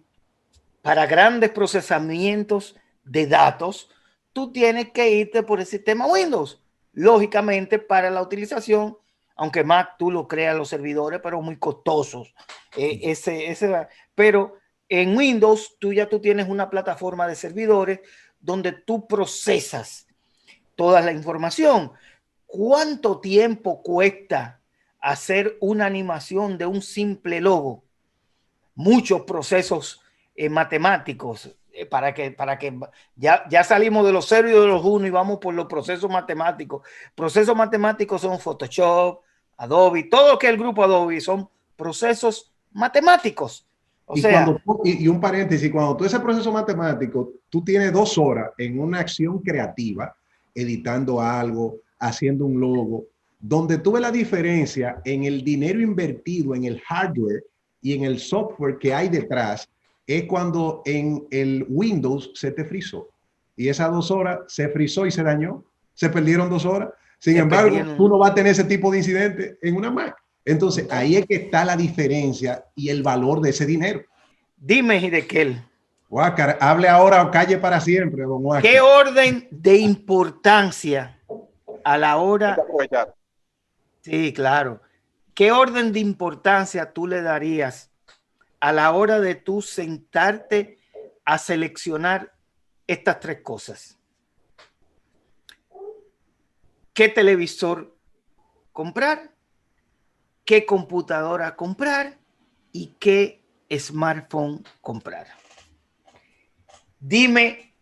para grandes procesamientos de datos, tú tienes que irte por el sistema Windows. Lógicamente, para la utilización, aunque Mac tú lo creas los servidores, pero muy costosos. Pero en Windows tú tienes una plataforma de servidores donde tú procesas toda la información. ¿Cuánto tiempo cuesta hacer una animación de un simple logo? Muchos procesos matemáticos para que ya salimos de los 0 y de los 1 y vamos por los procesos matemáticos. Procesos matemáticos son Photoshop, Adobe, todo lo que es el grupo Adobe son procesos matemáticos. Y un paréntesis, cuando tú ese proceso matemático, tú tienes 2 horas en una acción creativa, editando algo, haciendo un logo, donde tú ves la diferencia en el dinero invertido en el hardware y en el software que hay detrás, es cuando en el Windows se te frizó. Y esas 2 horas se frizó y se dañó. Se perdieron 2 horas. Sin embargo, tú no vas a tener ese tipo de incidente en una Mac. Entonces, ahí es que está la diferencia y el valor de ese dinero. Dime, Hidekel, Huáscar, hable ahora o calle para siempre, don Huáscar. ¿Qué orden de importancia a la hora? Sí, claro. ¿Qué orden de importancia tú le darías a la hora de tú sentarte a seleccionar estas tres cosas? ¿Qué televisor comprar? ¿Qué computadora comprar? ¿Y qué smartphone comprar? Dime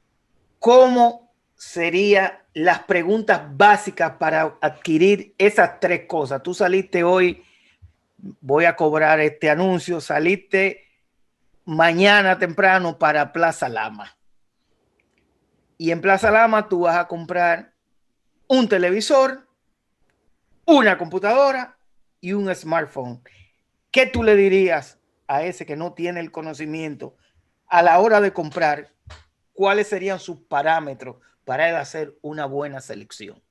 cómo serían las preguntas básicas para adquirir esas tres cosas. Tú saliste hoy, voy a cobrar este anuncio, saliste mañana temprano para Plaza Lama. Y en Plaza Lama tú vas a comprar un televisor, una computadora y un smartphone. ¿Qué tú le dirías a ese que no tiene el conocimiento a la hora de comprar? ¿Cuáles serían sus parámetros para él hacer una buena selección?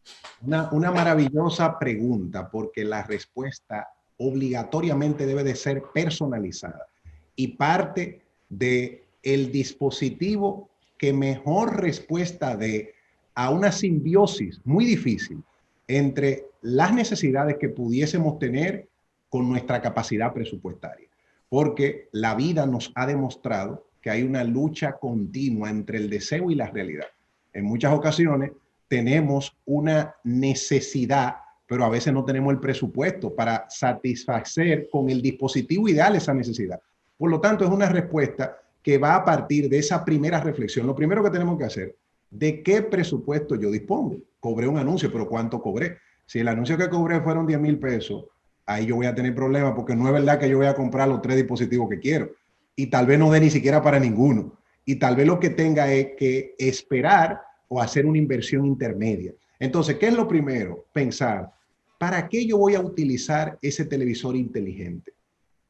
Una maravillosa pregunta, porque la respuesta obligatoriamente debe de ser personalizada y parte de el dispositivo que mejor respuesta dé a una simbiosis muy difícil entre las necesidades que pudiésemos tener con nuestra capacidad presupuestaria, porque la vida nos ha demostrado que hay una lucha continua entre el deseo y la realidad. En muchas ocasiones tenemos una necesidad, pero a veces no tenemos el presupuesto para satisfacer con el dispositivo ideal esa necesidad. Por lo tanto, es una respuesta que va a partir de esa primera reflexión. Lo primero que tenemos que hacer, ¿de qué presupuesto yo dispongo? Cobré un anuncio, pero ¿cuánto cobré? Si el anuncio que cobré fueron 10,000 pesos, ahí yo voy a tener problemas porque no es verdad que yo voy a comprar los 3 dispositivos que quiero. Y tal vez no dé ni siquiera para ninguno. Y tal vez lo que tenga es que esperar o hacer una inversión intermedia. Entonces, ¿qué es lo primero? Pensar, ¿para qué yo voy a utilizar ese televisor inteligente?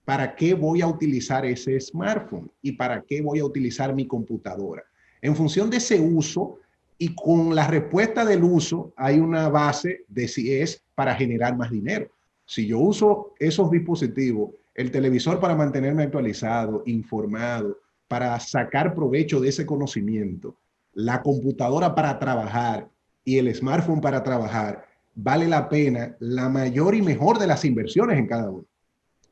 ¿Para qué voy a utilizar ese smartphone? ¿Y para qué voy a utilizar mi computadora? En función de ese uso y con la respuesta del uso, hay una base de si es para generar más dinero. Si yo uso esos dispositivos, el televisor para mantenerme actualizado, informado, para sacar provecho de ese conocimiento, la computadora para trabajar y el smartphone para trabajar, vale la pena la mayor y mejor de las inversiones en cada uno,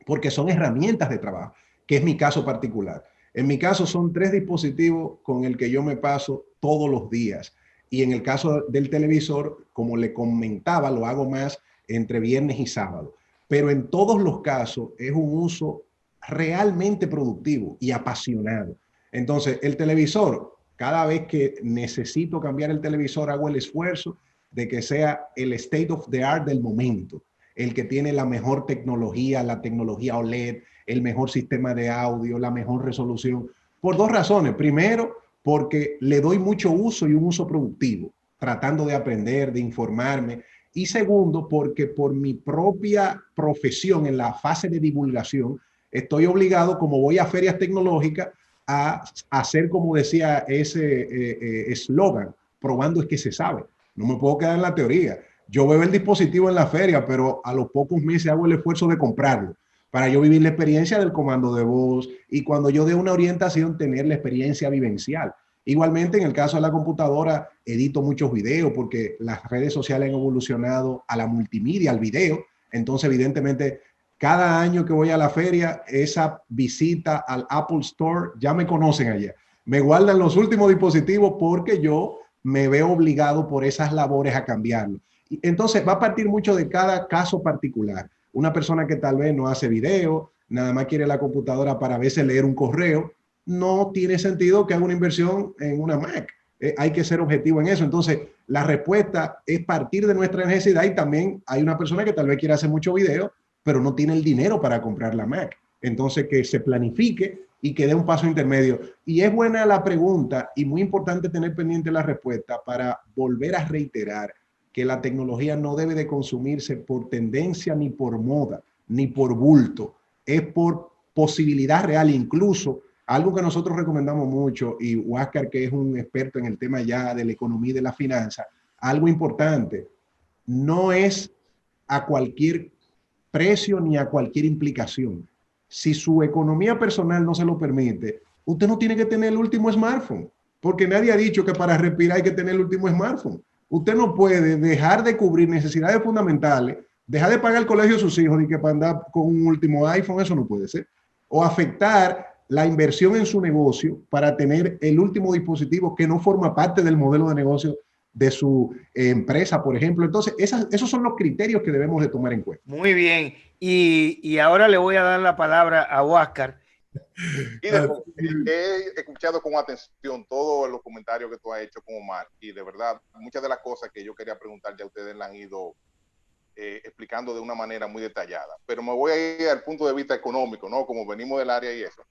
porque son herramientas de trabajo, que es mi caso particular. En mi caso son 3 dispositivos con el que yo me paso todos los días. Y en el caso del televisor, como le comentaba, lo hago más entre viernes y sábado. Pero en todos los casos es un uso realmente productivo y apasionado. Entonces, el televisor, cada vez que necesito cambiar el televisor, hago el esfuerzo de que sea el state of the art del momento, el que tiene la mejor tecnología, la tecnología OLED, el mejor sistema de audio, la mejor resolución, por 2 razones. Primero, porque le doy mucho uso y un uso productivo, tratando de aprender, de informarme. Y segundo, porque por mi propia profesión en la fase de divulgación, estoy obligado, como voy a ferias tecnológicas, a hacer, como decía ese eslogan, probando es que se sabe. No me puedo quedar en la teoría. Yo veo el dispositivo en la feria, pero a los pocos meses hago el esfuerzo de comprarlo para yo vivir la experiencia del comando de voz y cuando yo dé una orientación, tener la experiencia vivencial. Igualmente, en el caso de la computadora, edito muchos videos porque las redes sociales han evolucionado a la multimedia, al video. Entonces, evidentemente, cada año que voy a la feria, esa visita al Apple Store, ya me conocen allá. Me guardan los últimos dispositivos porque yo me veo obligado por esas labores a cambiarlo. Entonces, va a partir mucho de cada caso particular. Una persona que tal vez no hace video, nada más quiere la computadora para a veces leer un correo, no tiene sentido que haga una inversión en una Mac. Hay que ser objetivo en eso. Entonces, la respuesta es partir de nuestra necesidad y también hay una persona que tal vez quiera hacer mucho video, pero no tiene el dinero para comprar la Mac. Entonces, que se planifique y que dé un paso intermedio. Y es buena la pregunta y muy importante tener pendiente la respuesta para volver a reiterar que la tecnología no debe de consumirse por tendencia ni por moda, ni por bulto. Es por posibilidad real. Incluso algo que nosotros recomendamos mucho, y Huáscar, que es un experto en el tema ya de la economía y de la finanza, algo importante, no es a cualquier precio ni a cualquier implicación. Si su economía personal no se lo permite, Usted no tiene que tener el último smartphone, porque nadie ha dicho que para respirar hay que tener el último smartphone. Usted no puede dejar de cubrir necesidades fundamentales, dejar de pagar el colegio de sus hijos y que para andar con un último iPhone, eso no puede ser. O afectar la inversión en su negocio para tener el último dispositivo que no forma parte del modelo de negocio de su empresa, por ejemplo. Entonces, esos son los criterios que debemos de tomar en cuenta. Muy bien. Y ahora le voy a dar la palabra a Huáscar. Y he escuchado con atención todos los comentarios que tú has hecho con Omar, y de verdad, muchas de las cosas que yo quería preguntar ya ustedes las han ido explicando de una manera muy detallada. Pero me voy a ir al punto de vista económico, ¿no? Como venimos del área y eso.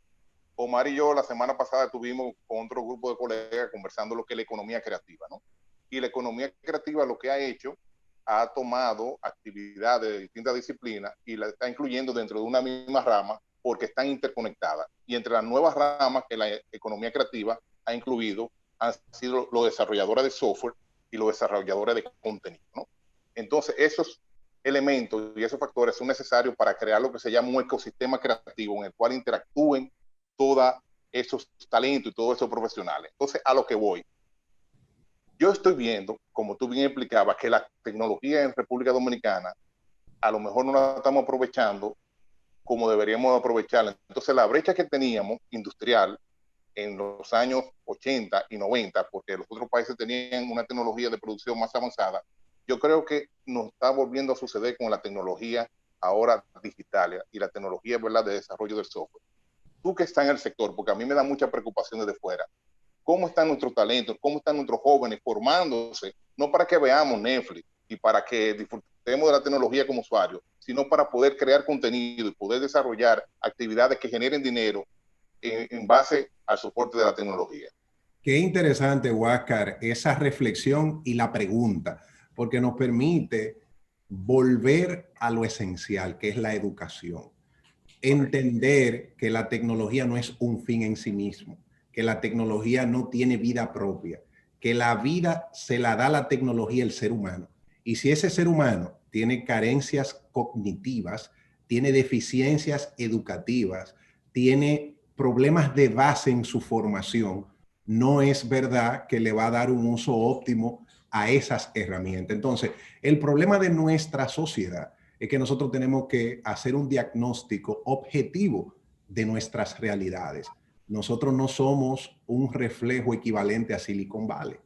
Omar y yo la semana pasada estuvimos con otro grupo de colegas conversando lo que es la economía creativa, ¿no? Y la economía creativa lo que ha hecho, ha tomado actividades de distintas disciplinas y la está incluyendo dentro de una misma rama porque están interconectadas. Y entre las nuevas ramas que la economía creativa ha incluido han sido los desarrolladores de software y los desarrolladores de contenido, ¿no? Entonces, esos elementos y esos factores son necesarios para crear lo que se llama un ecosistema creativo en el cual interactúen todos esos talentos y todos esos profesionales. Entonces, a lo que voy. Yo estoy viendo, como tú bien explicabas, que la tecnología en República Dominicana a lo mejor no la estamos aprovechando como deberíamos aprovecharla. Entonces, la brecha que teníamos industrial en los años 80 y 90, porque los otros países tenían una tecnología de producción más avanzada, yo creo que nos está volviendo a suceder con la tecnología ahora digital y la tecnología, ¿verdad?, de desarrollo del software. Tú que estás en el sector, porque a mí me da mucha preocupación desde fuera, ¿cómo están nuestros talentos? ¿Cómo están nuestros jóvenes formándose? No para que veamos Netflix y para que disfrutemos de la tecnología como usuarios, sino para poder crear contenido y poder desarrollar actividades que generen dinero en base al soporte de la tecnología. Qué interesante, Huáscar, esa reflexión y la pregunta, porque nos permite volver a lo esencial, que es la educación. Entender que la tecnología no es un fin en sí mismo, que la tecnología no tiene vida propia, que la vida se la da la tecnología al ser humano. Y si ese ser humano tiene carencias cognitivas, tiene deficiencias educativas, tiene problemas de base en su formación, no es verdad que le va a dar un uso óptimo a esas herramientas. Entonces, el problema de nuestra sociedad es que nosotros tenemos que hacer un diagnóstico objetivo de nuestras realidades. Nosotros no somos un reflejo equivalente a Silicon Valley.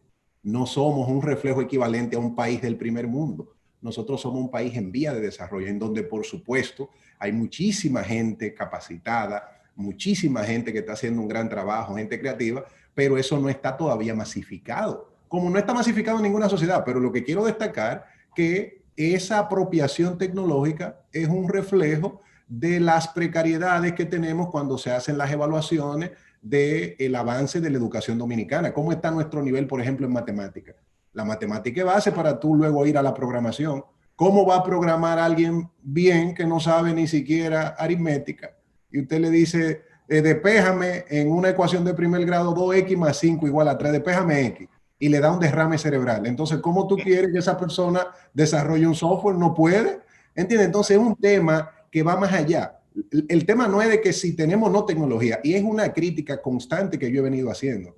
No somos un reflejo equivalente a un país del primer mundo. Nosotros somos un país en vía de desarrollo, en donde, por supuesto, hay muchísima gente capacitada, muchísima gente que está haciendo un gran trabajo, gente creativa, pero eso no está todavía masificado. Como no está masificado en ninguna sociedad, pero lo que quiero destacar que esa apropiación tecnológica es un reflejo de las precariedades que tenemos cuando se hacen las evaluaciones del avance de la educación dominicana. ¿Cómo está nuestro nivel, por ejemplo, en matemática? La matemática es base para tú luego ir a la programación. ¿Cómo va a programar a alguien bien que no sabe ni siquiera aritmética? Y usted le dice, despéjame en una ecuación de primer grado 2x más 5 igual a 3, despéjame x. Y le da un derrame cerebral. Entonces, ¿cómo tú quieres que esa persona desarrolle un software? No puede. ¿Entiendes? Entonces, es un tema que va más allá. El tema no es de que si tenemos no tecnología, y es una crítica constante que yo he venido haciendo,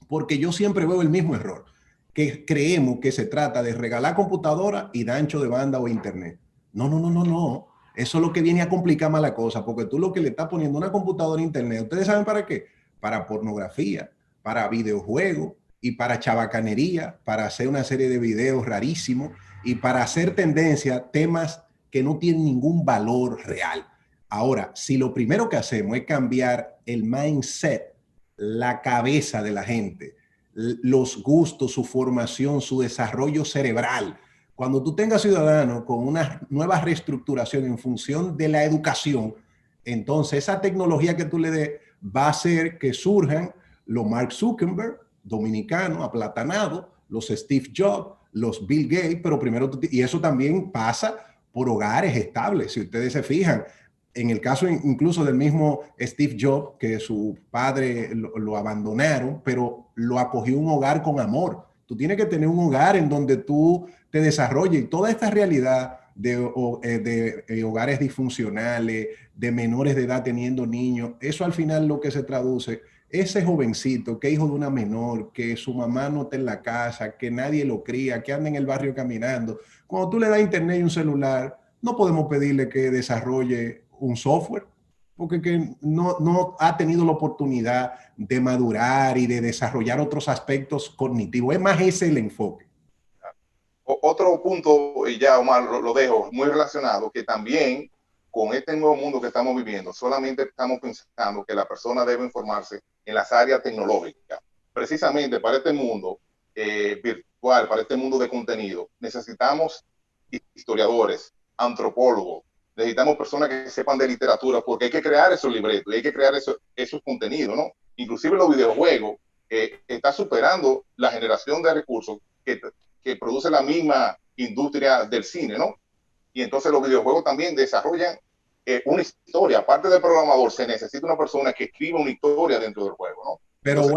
porque yo siempre veo el mismo error, que creemos que se trata de regalar computadora y de ancho de banda o internet. No, no, no, no, no. Eso es lo que viene a complicar más la cosa, porque tú lo que le estás poniendo una computadora a internet, ¿ustedes saben para qué? Para pornografía, para videojuegos, y para chabacanería, para hacer una serie de videos rarísimos y para hacer tendencia, temas que no tienen ningún valor real. Ahora, si lo primero que hacemos es cambiar el mindset, la cabeza de la gente, los gustos, su formación, su desarrollo cerebral, cuando tú tengas ciudadanos con una nueva reestructuración en función de la educación, entonces esa tecnología que tú le des va a hacer que surjan los Mark Zuckerberg, dominicano, aplatanado, los Steve Jobs, los Bill Gates, pero primero, y eso también pasa por hogares estables. Si ustedes se fijan, en el caso incluso del mismo Steve Jobs, que su padre lo abandonaron, pero lo acogió un hogar con amor. Tú tienes que tener un hogar en donde tú te desarrolles, y toda esta realidad de hogares disfuncionales, de menores de edad teniendo niños, eso al final lo que se traduce ese jovencito que es hijo de una menor, que su mamá no está en la casa, que nadie lo cría, que anda en el barrio caminando, cuando tú le das internet y un celular, no podemos pedirle que desarrolle un software, porque que no ha tenido la oportunidad de madurar y de desarrollar otros aspectos cognitivos. Es más ese el enfoque. Otro punto, y ya Omar lo dejo, muy relacionado, que también con este nuevo mundo que estamos viviendo, solamente estamos pensando que la persona debe informarse en las áreas tecnológicas. Precisamente para este mundo virtual, para este mundo de contenido, necesitamos historiadores, antropólogos, necesitamos personas que sepan de literatura, porque hay que crear esos libretos, hay que crear esos contenidos, ¿no? Inclusive los videojuegos está superando la generación de recursos que produce la misma industria del cine, ¿no? Y entonces los videojuegos también desarrollan una historia. Aparte del programador, se necesita una persona que escriba una historia dentro del juego, ¿no? Pero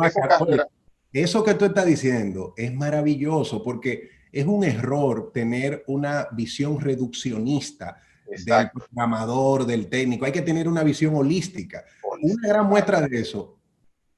eso que tú estás diciendo es maravilloso, porque es un error tener una visión reduccionista del programador, del técnico. Hay que tener una visión holística. Una gran muestra de eso,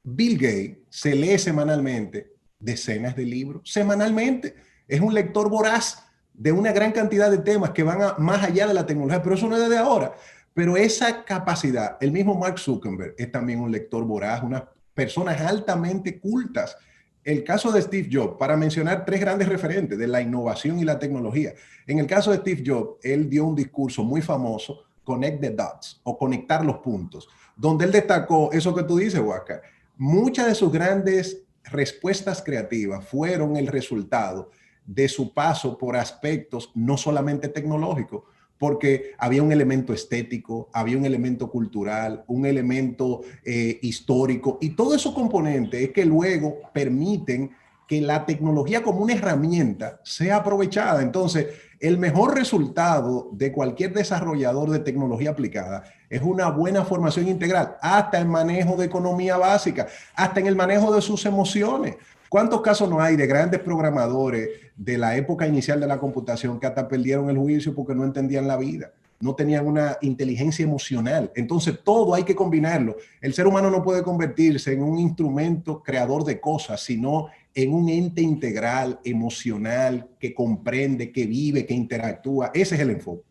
Bill Gates se lee semanalmente decenas de libros, semanalmente. Es un lector voraz de una gran cantidad de temas que van más allá de la tecnología, pero eso no es de ahora. Pero esa capacidad, el mismo Mark Zuckerberg es también un lector voraz, unas personas altamente cultas. El caso de Steve Jobs, para mencionar tres grandes referentes de la innovación y la tecnología. En el caso de Steve Jobs, él dio un discurso muy famoso, Connect the Dots, o conectar los puntos, donde él destacó eso que tú dices, Huáscar. Muchas de sus grandes respuestas creativas fueron el resultado de su paso por aspectos no solamente tecnológicos, porque había un elemento estético, había un elemento cultural, un elemento histórico, y todos esos componentes es que luego permiten que la tecnología como una herramienta sea aprovechada. Entonces, el mejor resultado de cualquier desarrollador de tecnología aplicada es una buena formación integral, hasta el manejo de economía básica, hasta en el manejo de sus emociones. ¿Cuántos casos no hay de grandes programadores de la época inicial de la computación que hasta perdieron el juicio porque no entendían la vida? No tenían una inteligencia emocional. Entonces, todo hay que combinarlo. El ser humano no puede convertirse en un instrumento creador de cosas, sino en un ente integral, emocional, que comprende, que vive, que interactúa. Ese es el enfoque.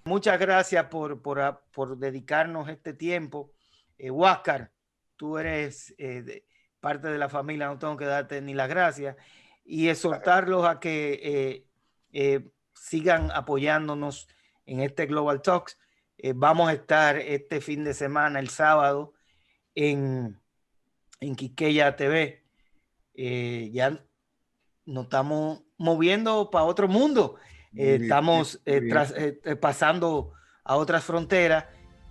Muchas gracias por dedicarnos este tiempo. Huáscar, tú eres parte de la familia, no tengo que darte ni las gracias, y exhortarlos a que sigan apoyándonos en este Global Talks. Vamos a estar este fin de semana, el sábado, en Quisqueya TV. Ya nos estamos moviendo para otro mundo. Estamos pasando a otras fronteras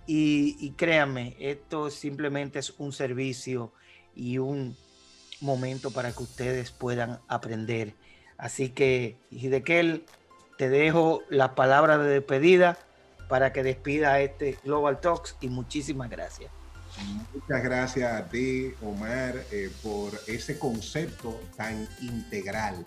y créanme, esto simplemente es un servicio y un momento para que ustedes puedan aprender. Así que, Hiddekel, te dejo las palabras de despedida para que despida este Global Talks y muchísimas gracias. Muchas gracias a ti, Omar, por ese concepto tan integral,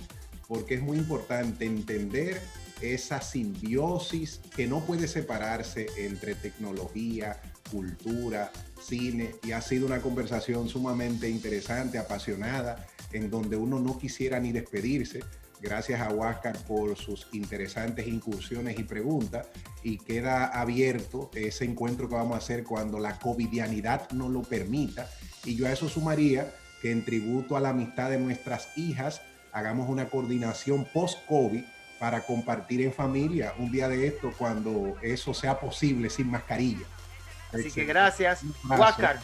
porque es muy importante entender esa simbiosis que no puede separarse entre tecnología, cultura, cine, y ha sido una conversación sumamente interesante, apasionada, en donde uno no quisiera ni despedirse. Gracias a Huáscar por sus interesantes incursiones y preguntas, y queda abierto ese encuentro que vamos a hacer cuando la covidianidad nos lo permita, y yo a eso sumaría que en tributo a la amistad de nuestras hijas hagamos una coordinación post-COVID para compartir en familia un día de esto cuando eso sea posible sin mascarilla. Así que gracias, Huáscar.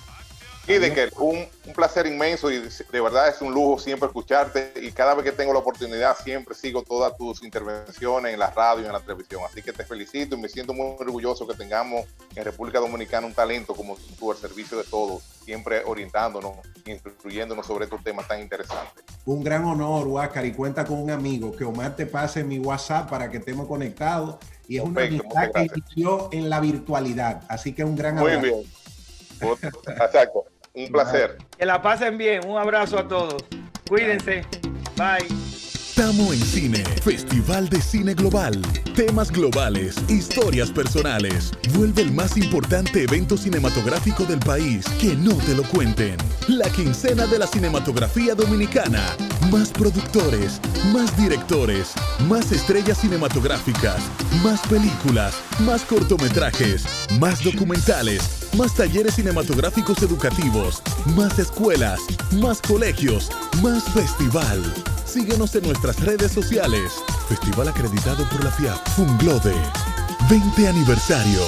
Hiddekel, un placer inmenso y de verdad es un lujo siempre escucharte, y cada vez que tengo la oportunidad siempre sigo todas tus intervenciones en la radio y en la televisión, así que te felicito y me siento muy orgulloso que tengamos en República Dominicana un talento como tú al servicio de todos, siempre orientándonos, instruyéndonos sobre estos temas tan interesantes. Un gran honor, Huáscar, y cuenta con un amigo, que Omar te pase mi WhatsApp para que estemos conectados, y es una amistad que inició en la virtualidad, así que un gran abrazo. Muy bien. Exacto. Un placer. Que la pasen bien. Un abrazo a todos. Cuídense. Bye. Estamos en cine. Festival de Cine Global. Temas globales, historias personales. Vuelve el más importante evento cinematográfico del país. Que no te lo cuenten. La quincena de la cinematografía dominicana. Más productores, más directores, más estrellas cinematográficas, más películas, más cortometrajes, más documentales, más talleres cinematográficos educativos, más escuelas, más colegios, más festival. Síguenos en nuestras redes sociales. Festival acreditado por la FIAP. Funglode. 20 aniversario.